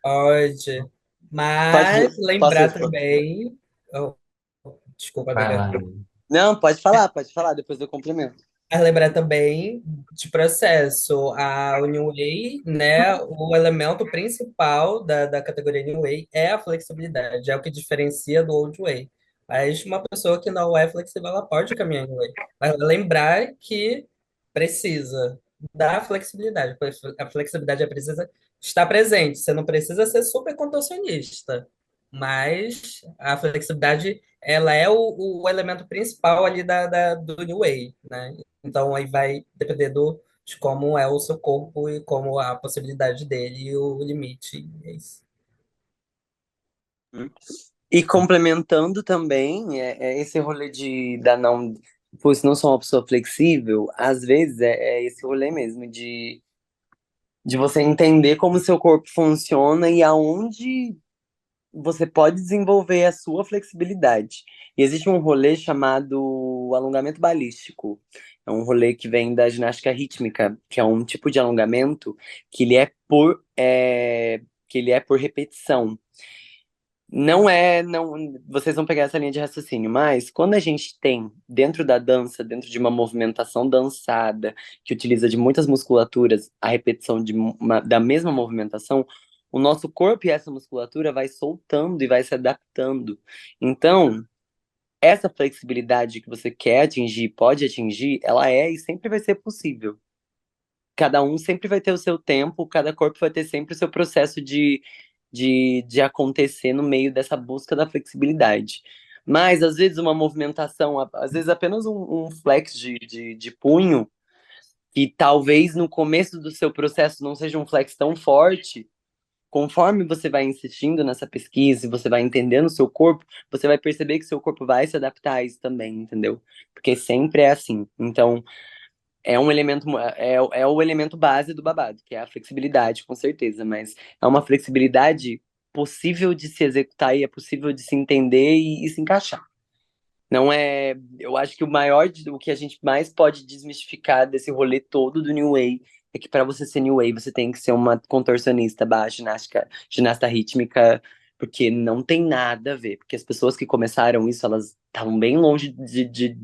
Pode. Pode, Mas posso lembrar responder? também. Oh, desculpa, Vai amiga. lá. Não, pode falar, depois eu complemento. Mas lembrar também de processo. O New Way, né? O elemento principal da categoria New Way é a flexibilidade, é o que diferencia do Old Way. Mas uma pessoa que não é flexível, ela pode caminhar New Way. Mas lembrar que precisa da flexibilidade. A flexibilidade é precisa estar presente. Você não precisa ser super contorcionista, mas a flexibilidade ela é o elemento principal ali do New Way, né? Então aí vai depender de como é o seu corpo e como a possibilidade dele e o limite. É isso. E complementando também, esse rolê da não. Pô, se não sou uma pessoa flexível, às vezes é esse rolê mesmo de você entender como seu corpo funciona e aonde você pode desenvolver a sua flexibilidade. E existe um rolê chamado alongamento balístico. É um rolê que vem da ginástica rítmica, que é um tipo de alongamento que ele é por repetição. Não, vocês vão pegar essa linha de raciocínio, mas quando a gente tem dentro da dança, dentro de uma movimentação dançada, que utiliza de muitas musculaturas, a repetição da mesma movimentação, o nosso corpo e essa musculatura vai soltando e vai se adaptando. Então, essa flexibilidade que você quer atingir, pode atingir, ela é e sempre vai ser possível. Cada um sempre vai ter o seu tempo, cada corpo vai ter sempre o seu processo de acontecer no meio dessa busca da flexibilidade. Mas, às vezes, uma movimentação, às vezes apenas um flex de punho, que talvez no começo do seu processo não seja um flex tão forte, conforme você vai insistindo nessa pesquisa e você vai entendendo o seu corpo, você vai perceber que seu corpo vai se adaptar a isso também, entendeu? Porque sempre é assim. Então, é um elemento, é o elemento base do babado, que é a flexibilidade, com certeza, mas é uma flexibilidade possível de se executar e é possível de se entender e se encaixar. Não é. Eu acho que o que a gente mais pode desmistificar desse rolê todo do New Way é que para você ser New Way, você tem que ser uma contorcionista, ginasta rítmica, porque não tem nada a ver. Porque as pessoas que começaram isso, elas estavam bem longe de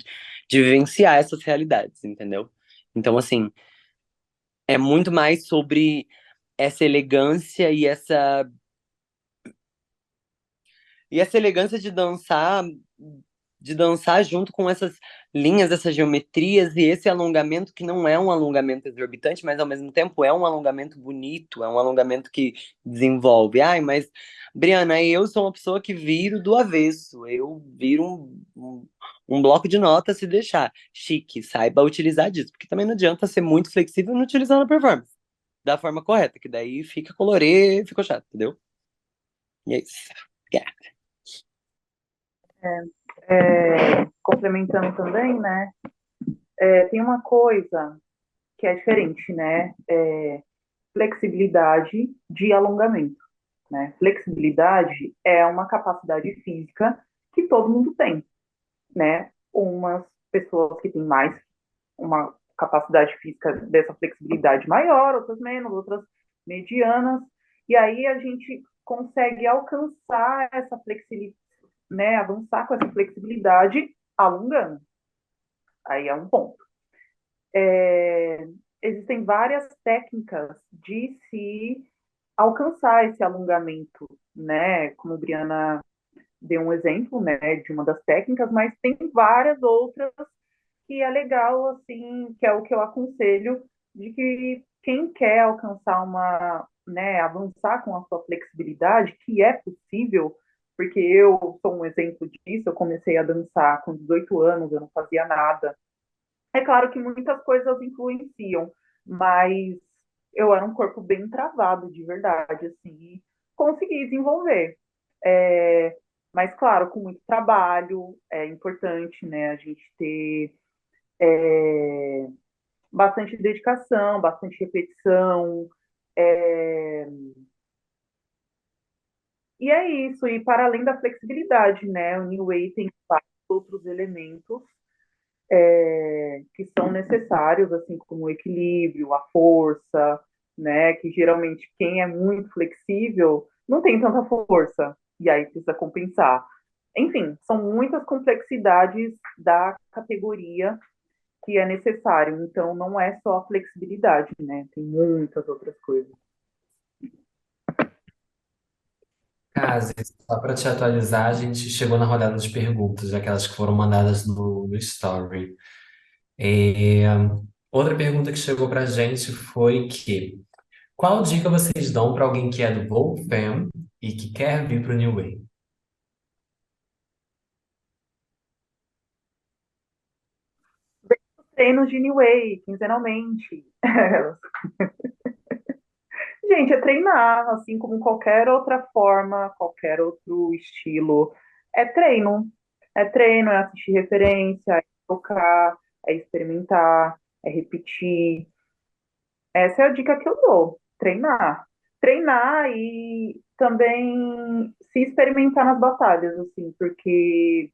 vivenciar essas realidades, entendeu? Então, assim, é muito mais sobre essa elegância e essa elegância de dançar junto com essas linhas, essas geometrias e esse alongamento que não é um alongamento exorbitante, mas ao mesmo tempo é um alongamento bonito, é um alongamento que desenvolve. Ai, mas, Briana, eu sou uma pessoa que viro do avesso, eu viro um bloco de notas se deixar. Chique, saiba utilizar disso, porque também não adianta ser muito flexível e não utilizar na performance da forma correta, que daí fica colorê, ficou chato, entendeu? E é isso. Yeah. Complementando também, né? Tem uma coisa que é diferente, né? Flexibilidade de alongamento, né? Flexibilidade é uma capacidade física que todo mundo tem, né? Umas pessoas que têm mais uma capacidade física dessa flexibilidade maior, outras menos, outras medianas, e aí a gente consegue alcançar essa flexibilidade, né? Avançar com essa flexibilidade alongando. Aí é um ponto. Existem várias técnicas de se alcançar esse alongamento, né? Como a Briana deu um exemplo, né, de uma das técnicas, mas tem várias outras que é legal, assim, que é o que eu aconselho, de que quem quer alcançar né, avançar com a sua flexibilidade, que é possível, porque eu sou um exemplo disso, eu comecei a dançar com 18 anos, eu não fazia nada. É claro que muitas coisas influenciam, mas eu era um corpo bem travado, de verdade, assim, e consegui desenvolver. Mas, claro, com muito trabalho, é importante, né, a gente ter bastante dedicação, bastante repetição, é, e é isso, e para além da flexibilidade, né, o New Way tem vários outros elementos que são necessários, assim como o equilíbrio, a força, né? Que geralmente quem é muito flexível não tem tanta força, e aí precisa compensar. Enfim, são muitas complexidades da categoria que é necessário, então não é só a flexibilidade, né? Tem muitas outras coisas. Caso, só para te atualizar, a gente chegou na rodada de perguntas, aquelas que foram mandadas no Story. É, outra pergunta que chegou para a gente foi que qual dica vocês dão para alguém que é do Vogue Femme e que quer vir para o New Way? Treinos de New Way, quinzenalmente. Gente, é treinar, assim como qualquer outra forma, qualquer outro estilo. É treino. É treino, é assistir referência, é tocar, é experimentar, é repetir. Essa é a dica que eu dou. Treinar. Treinar e também se experimentar nas batalhas, assim, porque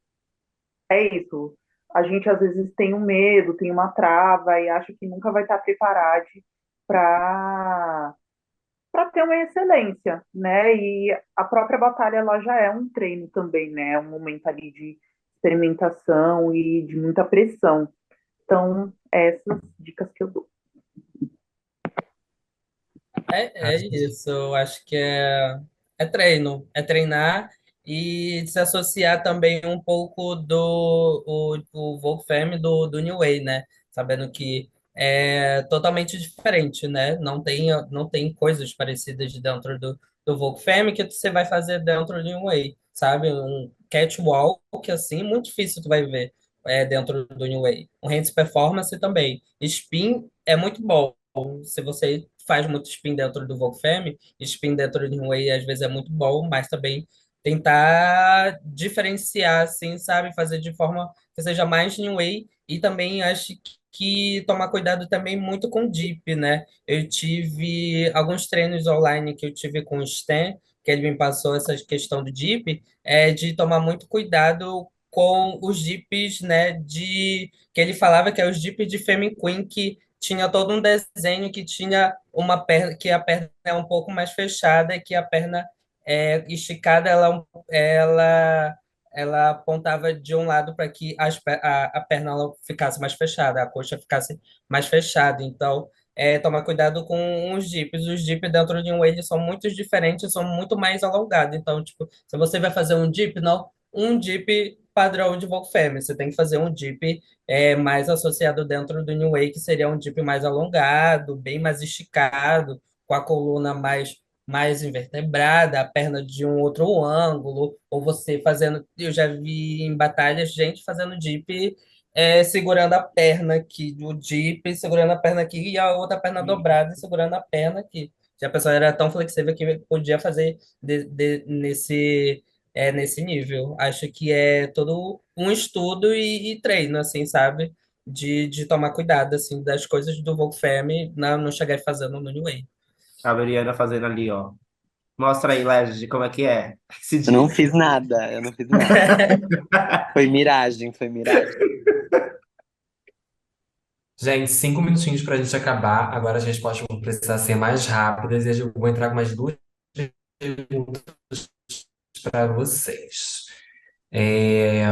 é isso. A gente às vezes tem um medo, tem uma trava e acha que nunca vai estar preparado para ter uma excelência, né? E a própria batalha ela já é um treino também, né? É um momento ali de experimentação e de muita pressão. Então, essas dicas que eu dou. É isso, eu acho que é treino, é treinar e se associar também um pouco o Vogue Femme do New Way, né? Sabendo que é totalmente diferente, né? Não tem coisas parecidas dentro do Vogue Femme que você vai fazer dentro do New Way, sabe? Um catwalk, assim, muito difícil tu vai ver dentro do New Way. Um hands performance também. Spin é muito bom se você faz muito spin dentro do Vogue Femme, spin dentro do New Way às vezes é muito bom, mas também tentar diferenciar, assim, sabe? Fazer de forma que seja mais New Way e também acho que tomar cuidado também muito com o DIP, né? Eu tive alguns treinos online que eu tive com o Stan, que ele me passou essa questão do DIP, de tomar muito cuidado com os DIPs, né? Que ele falava que é os DIPs de Femme Queen, que tinha todo um desenho que tinha uma perna, que a perna é um pouco mais fechada e que a perna esticada, ela apontava de um lado para que a perna ela ficasse mais fechada, a coxa ficasse mais fechada. Então, tomar cuidado com os dips. Os dips dentro de um wave são muito diferentes, são muito mais alongados. Então, tipo, se você vai fazer um dip, não um dip padrão de Vogue Femme, você tem que fazer um dip mais associado dentro do New Wave, que seria um dip mais alongado, bem mais esticado, com a coluna mais invertebrada, a perna de um outro ângulo, ou você fazendo. Eu já vi em batalhas gente fazendo dip segurando a perna aqui, o dip segurando a perna aqui e a outra perna dobrada e segurando a perna aqui. Já a pessoa era tão flexível que podia fazer nesse nível. Acho que é todo um estudo e treino, assim, sabe? De tomar cuidado, assim, das coisas do Vogue Femme, não chegar fazendo no New Way. A Mariana fazendo ali, ó. Mostra aí, Legend, como é que é esse Eu não dia. fiz nada, eu não fiz nada. Foi miragem, foi miragem. Gente, 5 minutinhos para a gente acabar. Agora as respostas vão precisar ser mais rápidas e eu vou entrar com mais duas perguntas para vocês. É,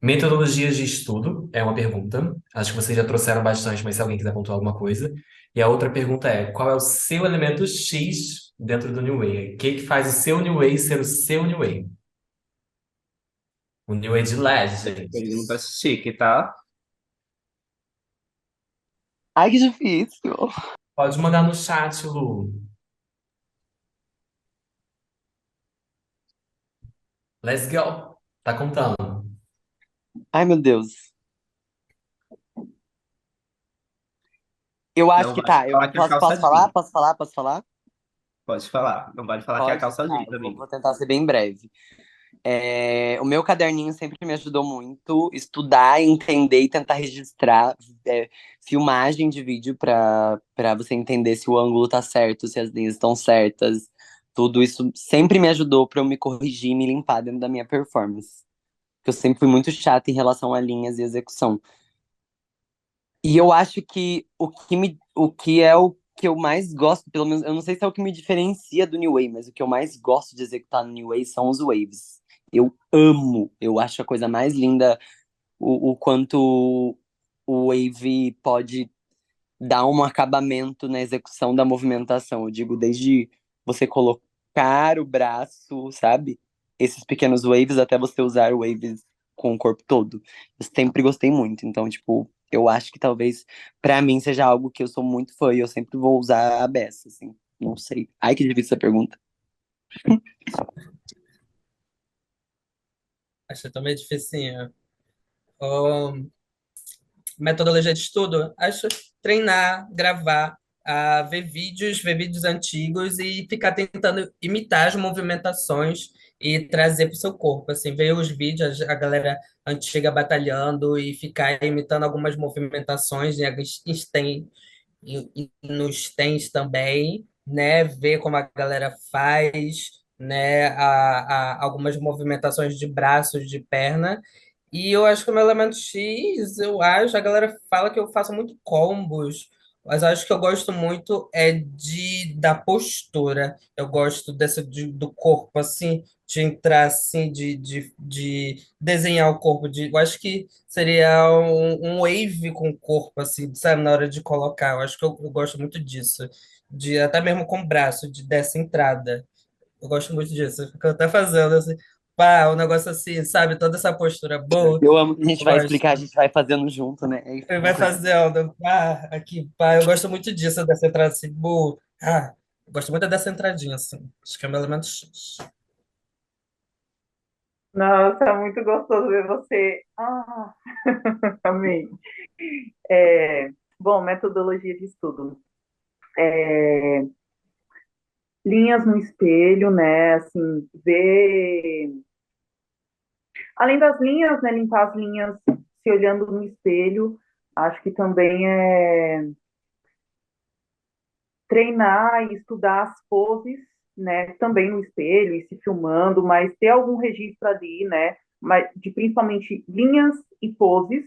Metodologias de estudo é uma pergunta. Acho que vocês já trouxeram bastante, mas se alguém quiser pontuar alguma coisa. E a outra pergunta é: qual é o seu elemento X dentro do New Way? O que que faz o seu New Way ser o seu New Way? O New Way de Legend. Pergunta chique, tá? Ai, que difícil. Pode mandar no chat, Lu. Let's go. Tá contando. Ai, meu Deus. Eu acho Não que vale tá. Eu falar que é posso, calça posso falar? jeans. Posso falar? Posso falar? Pode falar. Não vale falar que é a Pode? calça Tá, jeans, eu vou, amigo. vou tentar ser bem breve. O meu caderninho sempre me ajudou muito estudar, entender e tentar registrar filmagem de vídeo para você entender se o ângulo tá certo, se as linhas estão certas. Tudo isso sempre me ajudou para eu me corrigir e me limpar dentro da minha performance. Porque eu sempre fui muito chata em relação a linhas e execução. E eu acho que o que é o que eu mais gosto, pelo menos, eu não sei se é o que me diferencia do New Wave, mas o que eu mais gosto de executar no New Wave são os waves. Eu amo, eu acho a coisa mais linda o quanto o wave pode dar um acabamento na execução da movimentação. Eu digo, desde você colocar o braço, sabe? Esses pequenos waves até você usar waves com o corpo todo. Eu sempre gostei muito. Então, tipo, eu acho que talvez pra mim seja algo que eu sou muito fã e eu sempre vou usar a beça, assim. Não sei. Ai, que difícil essa pergunta. Acho também dificinho. Ahn, Metodologia de estudo? Acho treinar, gravar, ver vídeos antigos e ficar tentando imitar as movimentações e trazer para o seu corpo, assim, ver os vídeos, a galera antiga batalhando e ficar imitando algumas movimentações e nos tens também, né? Ver como a galera faz, né? Algumas movimentações de braços, de perna. E eu acho que o meu elemento X, a galera fala que eu faço muito combos, mas eu acho que eu gosto muito da postura. Eu gosto do corpo, assim, de entrar assim, de desenhar o corpo. Eu acho que seria um wave com o corpo, assim, sabe, na hora de colocar. Eu acho que eu gosto muito disso. Até mesmo com o braço, dessa entrada. Eu gosto muito disso. Eu fico até fazendo assim, pá, um negócio assim, sabe? Toda essa postura boa. Eu amo que a gente Eu vai explicar, a gosto. gente vai fazendo junto, né? Aí fica Ele uma vai coisa. fazendo, pá, aqui, pá. Eu gosto muito disso, dessa entrada assim, boa. Eu gosto muito dessa entradinha, assim. Acho que é o meu elemento X. Nossa, é muito gostoso ver você. Amei. É, bom, metodologia de estudo. É, linhas no espelho, né? Assim, ver. Além das linhas, né? Limpar as linhas se olhando no espelho, Acho que também é treinar e estudar as poses, né? Também no espelho e se filmando, mas ter algum registro ali, né? Mas de principalmente linhas e poses,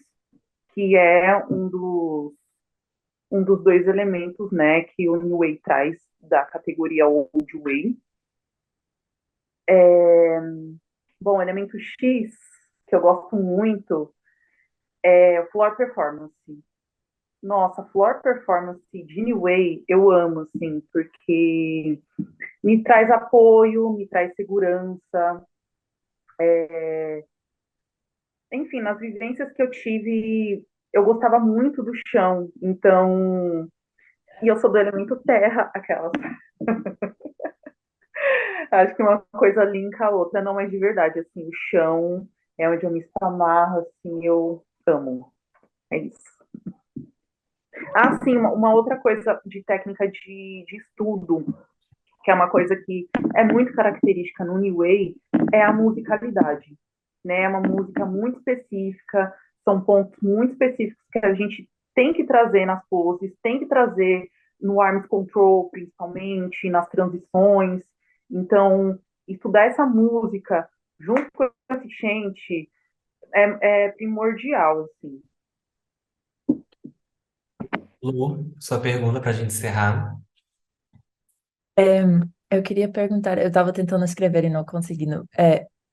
que é um dos dois elementos, né, que o New Way traz da categoria Old Way. Bom, elemento X, que eu gosto muito, é floor performance. Nossa, floor performance de New Way eu amo, assim, porque me traz apoio, me traz segurança. Enfim, nas vivências que eu tive, eu gostava muito do chão, então. E eu sou do elemento terra, aquelas. Acho que uma coisa linka a outra, não é de verdade. Assim, o chão é onde eu me amarro, assim, eu amo. É isso. Ah, sim, uma outra coisa de técnica de estudo, que é uma coisa que é muito característica no New Way, é a musicalidade. Né? É uma música muito específica, são pontos muito específicos que a gente tem que trazer nas poses, tem que trazer no arms control, principalmente, nas transições. Então, estudar essa música junto com o assistente é primordial, assim. Lu, sua pergunta pra gente encerrar. É, eu queria perguntar, eu estava tentando escrever e não conseguindo.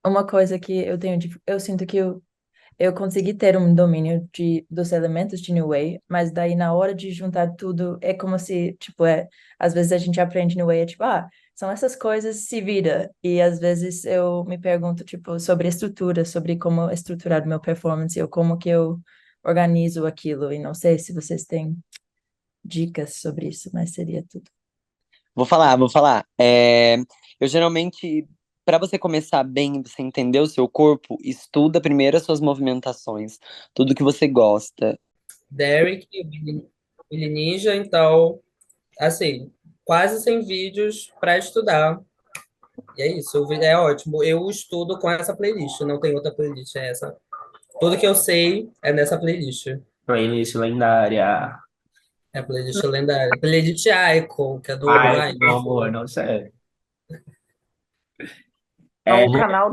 Uma coisa que eu tenho, eu sinto que eu consegui ter um domínio dos elementos de New Way, mas daí na hora de juntar tudo, é como se, tipo, às vezes a gente aprende New Way, é tipo, são essas coisas, se vira. E às vezes eu me pergunto, tipo, sobre estrutura, sobre como estruturar o meu performance, ou como que eu organizo aquilo, e não sei se vocês têm dicas sobre isso, mas seria tudo. Vou falar. Eu geralmente, para você começar bem, você entender o seu corpo, estuda primeiro as suas movimentações, tudo que você gosta. Derek, Billy Ninja, então, assim, quase 100 vídeos para estudar. E é isso, é ótimo. Eu estudo com essa playlist, não tem outra playlist, é essa. Tudo que eu sei é nessa playlist. Playlist lendária. É a playlist lendária. Playlist Icon, que é do Ai, Ryan. meu amor, não sei. Não, É, o canal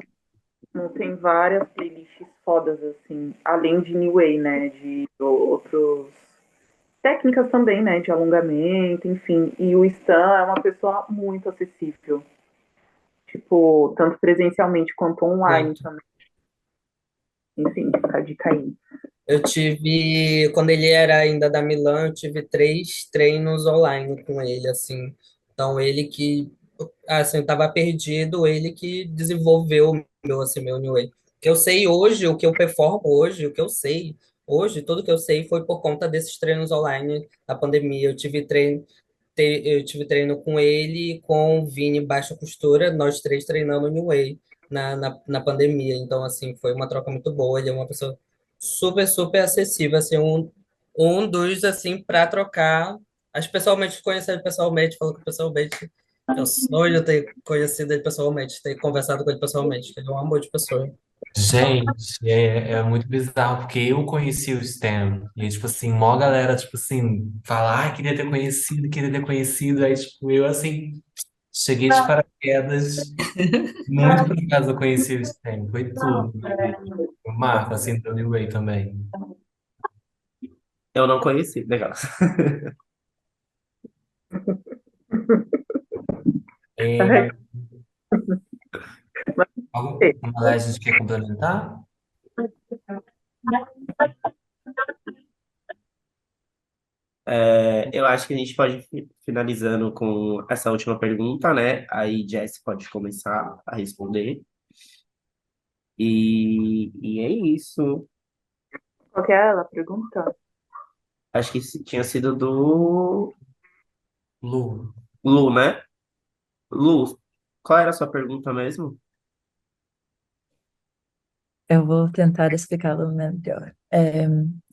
tem várias playlists fodas, assim, além de New Way, né? De outros técnicas também, né? De alongamento, enfim. E o Stan é uma pessoa muito acessível. Tipo, tanto presencialmente quanto online Muito. também. Enfim, fica a dica aí. Eu tive, quando ele era ainda da Milan, eu tive 3 treinos online com ele, assim. Então, ele que, assim, eu tava perdido, ele que desenvolveu o meu, assim, meu New Way. O que eu sei hoje, o que eu performo hoje, o que eu sei hoje, tudo que eu sei foi por conta desses treinos online da pandemia. Eu tive treino com ele e com o Vini Baixa Costura, nós três treinando New Way na pandemia. Então, assim, foi uma troca muito boa. Ele é uma pessoa super, super acessível, assim, um dos, assim, para trocar, as pessoalmente, conhecer ele pessoalmente, falando com pessoalmente, eu sonho ter conhecido ele pessoalmente, ter conversado com ele pessoalmente, ele é um amor de pessoa. Gente, é muito bizarro, porque eu conheci o Stan, e aí, tipo assim, mó galera, tipo assim, fala, queria ter conhecido, aí, tipo, eu, assim, cheguei de paraquedas, muito por acaso eu conheci o Stan, foi tudo, e o Marco, assim, do New Way também. eu não conheci, legal. É, alguma mais a gente quer complementar? Eu acho que a gente pode finalizando com essa última pergunta, né? Aí Jess pode começar a responder. E é isso. Qual que é ela? Pergunta? Acho que tinha sido do Lu, Lu, né? Lu, qual era a sua pergunta mesmo? Eu vou tentar explicá-lo melhor.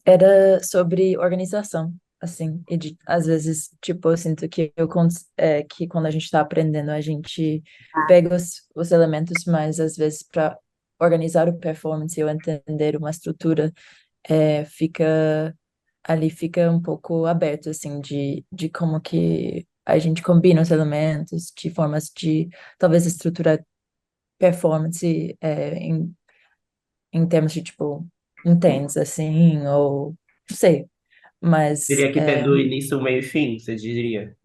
Era sobre organização, assim, às vezes, tipo, eu sinto que que quando a gente está aprendendo, a gente pega os elementos, mas às vezes para organizar o performance ou entender uma estrutura, fica ali fica um pouco aberto, assim, de como que a gente combina os elementos, de formas de talvez estruturar performance em termos de, tipo, intents, assim, ou não sei, mas Teria que ter do início, meio e fim, você diria.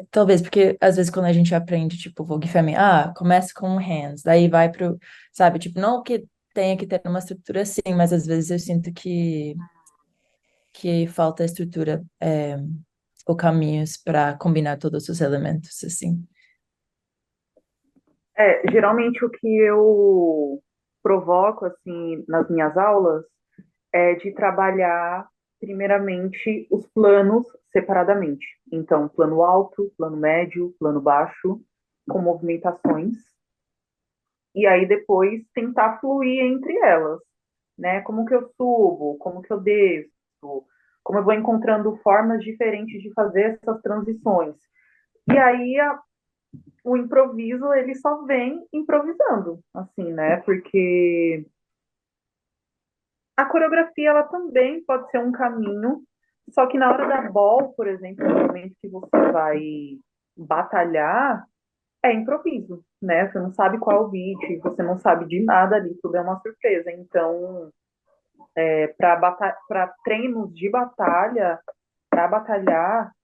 talvez, porque às vezes quando a gente aprende, tipo, Vogue Femme, começa com hands, daí vai pro, sabe, tipo, não que tenha que ter uma estrutura assim, mas às vezes eu sinto que falta estrutura, ou caminhos para combinar todos os elementos, assim. Geralmente o que eu provoco, assim, nas minhas aulas é de trabalhar, primeiramente, os planos separadamente. Então, plano alto, plano médio, plano baixo, com movimentações. E aí depois tentar fluir entre elas, né? Como que eu subo, como que eu desço, como eu vou encontrando formas diferentes de fazer essas transições. E aí o improviso, ele só vem improvisando, assim, né? Porque a coreografia, ela também pode ser um caminho, só que na hora da ball, por exemplo, no momento que você vai batalhar, é improviso, né? Você não sabe qual é o beat, você não sabe de nada ali, tudo é uma surpresa. Então, para treinos de batalha, para batalhar,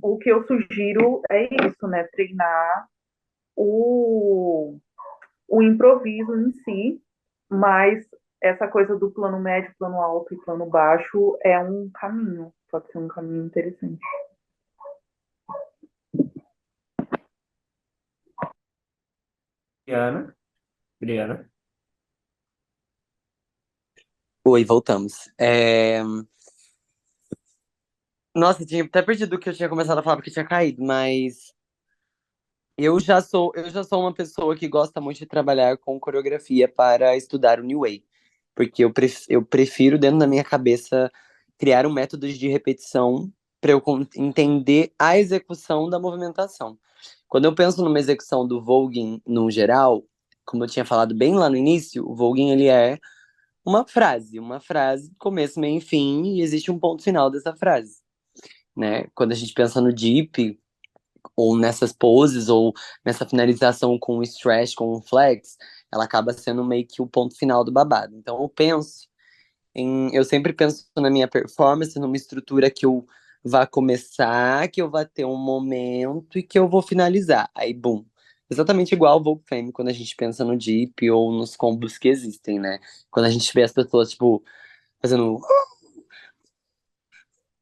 o que eu sugiro é isso, né? Treinar o, o improviso em si, mas essa coisa do plano médio, plano alto e plano baixo é um caminho, pode ser um caminho interessante. Briana? Briana? Oi, voltamos. Nossa, eu tinha até perdido o que eu tinha começado a falar porque tinha caído, mas eu já sou uma pessoa que gosta muito de trabalhar com coreografia para estudar o New Way. Porque eu prefiro, dentro da minha cabeça, criar um método de repetição para eu entender a execução da movimentação. Quando eu penso numa execução do voguing no geral, como eu tinha falado bem lá no início, o voguing ele é uma frase, começo, meio e fim, e existe um ponto final dessa frase, né? Quando a gente pensa no deep, ou nessas poses, ou nessa finalização com o stretch, com o flex, ela acaba sendo meio que o ponto final do babado. Então eu sempre penso na minha performance, numa estrutura que eu vá começar, que eu vá ter um momento e que eu vou finalizar. Aí, boom. Exatamente igual o Vogue Fame, quando a gente pensa no Deep ou nos combos que existem, né? Quando a gente vê as pessoas, tipo, fazendo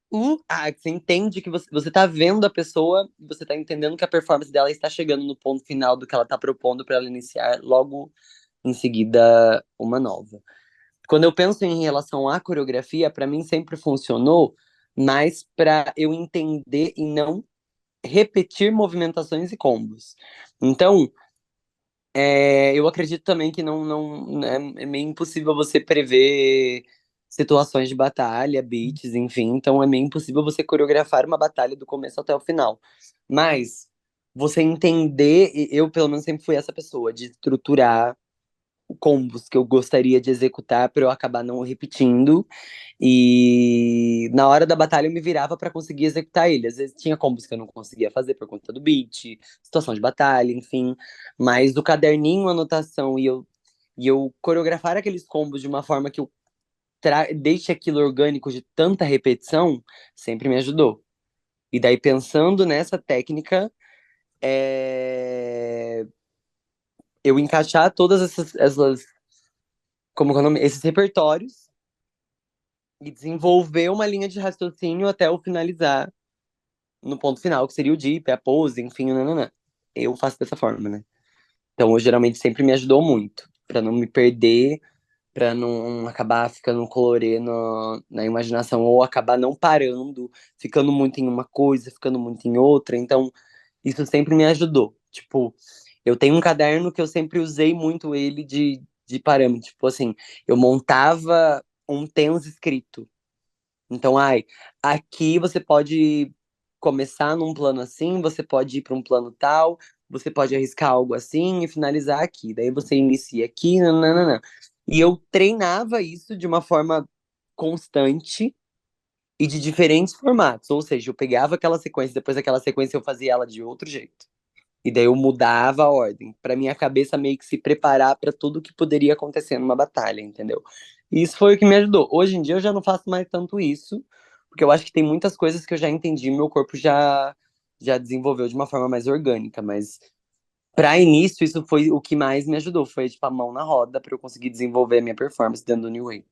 que você entende que você tá vendo a pessoa, você tá entendendo que a performance dela está chegando no ponto final do que ela tá propondo para ela iniciar logo em seguida uma nova. Quando eu penso em relação à coreografia, para mim sempre funcionou mais para eu entender e não repetir movimentações e combos. Então, eu acredito também que não é meio impossível você prever situações de batalha, beats, enfim. Então é meio impossível você coreografar uma batalha do começo até o final. Mas você entender, e eu pelo menos sempre fui essa pessoa de estruturar combos que eu gostaria de executar para eu acabar não repetindo. E na hora da batalha eu me virava para conseguir executar ele. Às vezes tinha combos que eu não conseguia fazer por conta do beat, situação de batalha, enfim. Mas o caderninho, a anotação e eu coreografar aqueles combos de uma forma que eu deixe aquilo orgânico de tanta repetição sempre me ajudou. E daí, pensando nessa técnica, eu encaixar todas essas como que é o nome? Esses repertórios e desenvolver uma linha de raciocínio até eu finalizar no ponto final, que seria o deep, a pose, enfim, nananã. Eu faço dessa forma, né? Então, eu geralmente sempre me ajudou muito, pra não me perder, pra não acabar ficando colorê na imaginação, ou acabar não parando, ficando muito em uma coisa, ficando muito em outra. Então, isso sempre me ajudou. Tipo, eu tenho um caderno que eu sempre usei muito ele de parâmetro. Tipo assim, eu montava um tens escrito. Então, aqui você pode começar num plano assim, você pode ir para um plano tal, você pode arriscar algo assim e finalizar aqui. Daí você inicia aqui, nananana. E eu treinava isso de uma forma constante e de diferentes formatos. Ou seja, eu pegava aquela sequência, depois daquela sequência eu fazia ela de outro jeito. E daí eu mudava a ordem, pra minha cabeça meio que se preparar pra tudo que poderia acontecer numa batalha, entendeu? E isso foi o que me ajudou. Hoje em dia eu já não faço mais tanto isso, porque eu acho que tem muitas coisas que eu já entendi, meu corpo já desenvolveu de uma forma mais orgânica, mas pra início isso foi o que mais me ajudou, foi tipo a mão na roda pra eu conseguir desenvolver a minha performance dentro do New Way.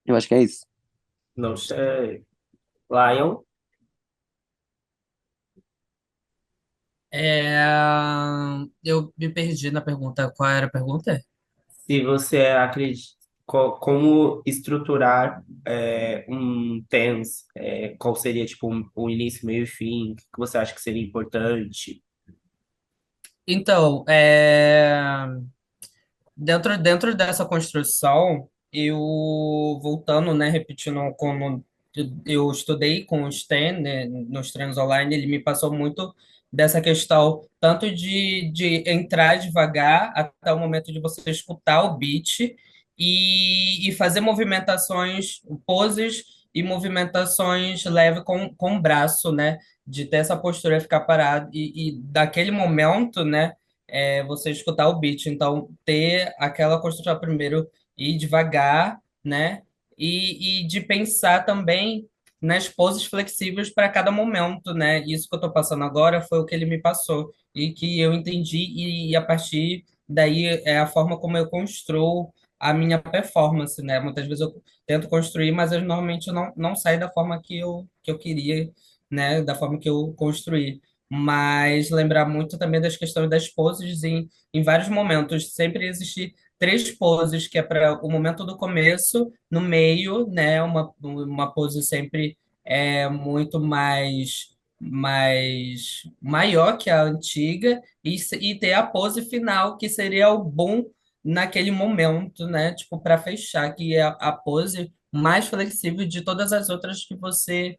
Eu acho que é isso. Não sei. Lion, É, eu me perdi na pergunta. Qual era a pergunta? se você acredita, como estruturar um TENS, qual seria tipo um início, meio e fim, o que você acha que seria importante? Então, dentro dessa construção, eu voltando, né, repetindo como eu estudei com o Stan, né, nos treinos online, ele me passou muito dessa questão, tanto de entrar devagar até o momento de você escutar o beat e fazer movimentações, poses e movimentações leve com o braço, né, de ter essa postura, ficar parado e daquele momento, né, você escutar o beat. Então, ter aquela construção primeiro e ir devagar, né? E de pensar também nas poses flexíveis para cada momento, né? Isso que eu estou passando agora foi o que ele me passou e que eu entendi, e a partir daí é a forma como eu construo a minha performance, né? Muitas vezes eu tento construir, mas eu normalmente não sai da forma que eu queria, né? Da forma que eu construí, mas lembrar muito também das questões das poses em vários momentos. Sempre existir três poses, que é para o momento do começo, no meio, né? Uma pose sempre muito mais maior que a antiga, e ter a pose final, que seria o boom naquele momento, né? Tipo, para fechar, que é a pose mais flexível de todas as outras que você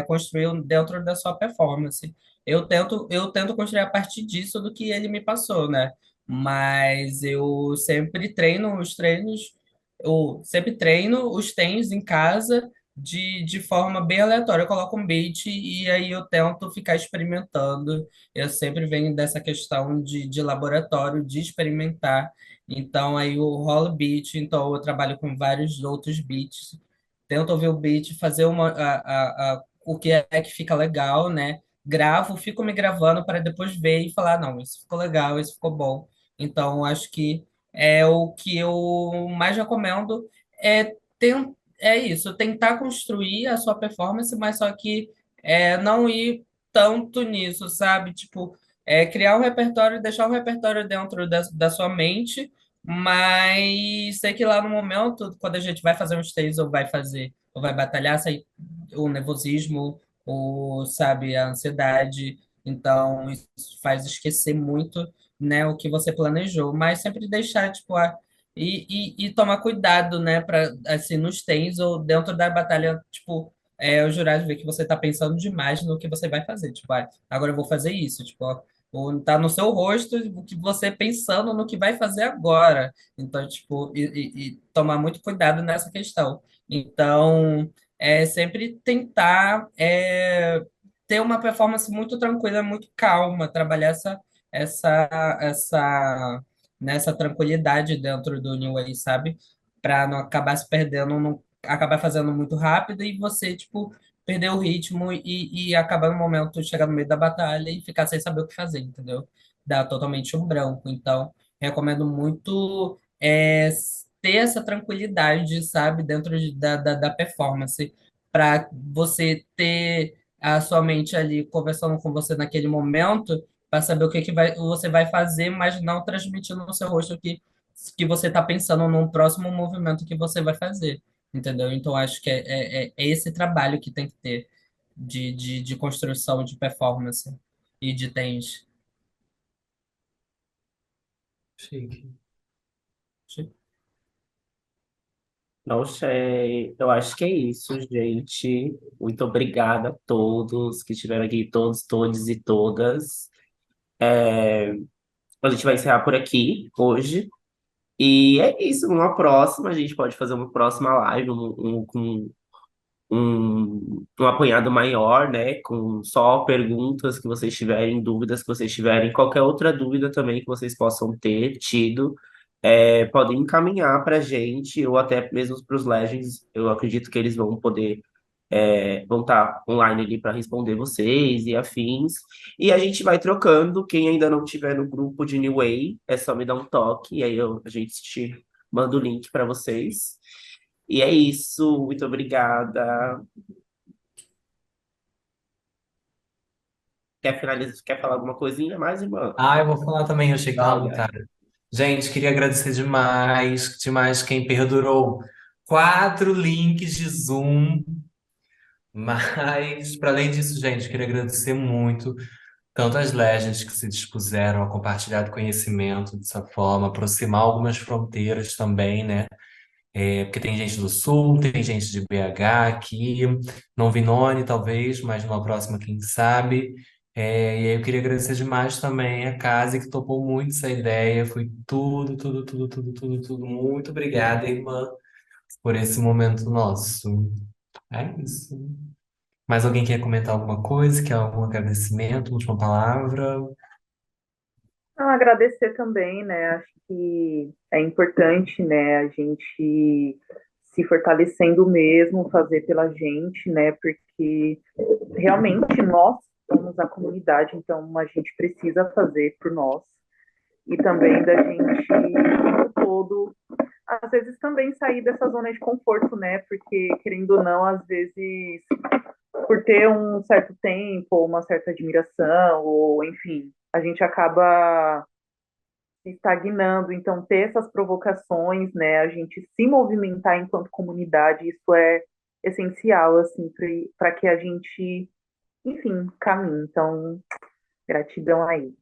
construiu dentro da sua performance. Eu tento construir a partir disso do que ele me passou, né? Mas eu sempre treino os treinos, eu sempre treino os treinos em casa de forma bem aleatória. Eu coloco um beat e aí eu tento ficar experimentando. Eu sempre venho dessa questão de laboratório, de experimentar. Então aí eu rolo beat, então eu trabalho com vários outros beats, tento ouvir o beat, fazer o que é que fica legal, né? Gravo, fico me gravando para depois ver e falar, não, isso ficou legal, isso ficou bom. Então, acho que é o que eu mais recomendo é isso, tentar construir a sua performance, mas só que não ir tanto nisso, sabe? Tipo, criar um repertório, deixar um repertório dentro da sua mente, mas sei que lá no momento, quando a gente vai fazer um stage ou vai fazer, ou vai batalhar, sai o nervosismo, ou, sabe, a ansiedade. Então, isso faz esquecer muito, né, o que você planejou. Mas sempre deixar, tipo, e tomar cuidado, né, para, assim, nos tens ou dentro da batalha, tipo, o jurado ver que você tá pensando demais no que você vai fazer. Tipo, agora eu vou fazer isso, tipo, ó, ou tá no seu rosto o que você pensando no que vai fazer agora. Então, tipo, e tomar muito cuidado nessa questão. Então, sempre tentar ter uma performance muito tranquila, muito calma, trabalhar essa, nessa tranquilidade dentro do New Way, sabe? Para não acabar se perdendo, não acabar fazendo muito rápido e você, tipo, perder o ritmo e acabar no momento, chegar no meio da batalha e ficar sem saber o que fazer, entendeu? Dá totalmente um branco. Então, recomendo muito ter essa tranquilidade, sabe, dentro da performance, para você ter a sua mente ali conversando com você naquele momento, para saber o que você vai fazer, mas não transmitindo no seu rosto que você está pensando num próximo movimento que você vai fazer, entendeu? Então, acho que é esse trabalho que tem que ter de construção de performance e de tens. Chique. Não sei. Eu acho que é isso, gente. Muito obrigada a todos que estiveram aqui, todos, todes e todas. A gente vai encerrar por aqui hoje. E é isso, uma próxima, a gente pode fazer uma próxima live com um apanhado maior, né? Com só perguntas que vocês tiverem, dúvidas que vocês tiverem, qualquer outra dúvida também que vocês possam ter tido, podem encaminhar para a gente, ou até mesmo para os Legends. Eu acredito que eles vão poder, vão estar online ali para responder vocês e afins. E a gente vai trocando. Quem ainda não tiver no grupo de New Way, é só me dar um toque, e aí a gente te manda o link para vocês. E é isso, muito obrigada. Quer finalizar? Quer falar alguma coisinha mais, irmã? Ah, eu vou falar também, eu achei que ela não Olha, tá. Gente, queria agradecer demais, demais quem perdurou 4 links de Zoom. Mas, para além disso, gente, queria agradecer muito tanto as legends que se dispuseram a compartilhar do conhecimento dessa forma, aproximar algumas fronteiras também, né? Porque tem gente do Sul, tem gente de BH aqui, não vi Noni, talvez, mas numa próxima, quem sabe. E aí eu queria agradecer demais também a Case, que topou muito essa ideia. Foi tudo, tudo, tudo, tudo, tudo, tudo. Muito obrigada, irmã, por esse momento nosso. É isso. Mais alguém quer comentar alguma coisa? Quer algum agradecimento? Última palavra? Agradecer também, né? Acho que é importante, né, a gente se fortalecendo mesmo, fazer pela gente, né? Porque realmente nós somos a comunidade, então a gente precisa fazer por nós. E também da gente, o tempo todo, às vezes também sair dessa zona de conforto, né? Porque, querendo ou não, às vezes, por ter um certo tempo, uma certa admiração, ou enfim, a gente acaba se estagnando. Então, ter essas provocações, né? A gente se movimentar enquanto comunidade, isso é essencial, assim, para que a gente, enfim, caminhe. Então, gratidão aí.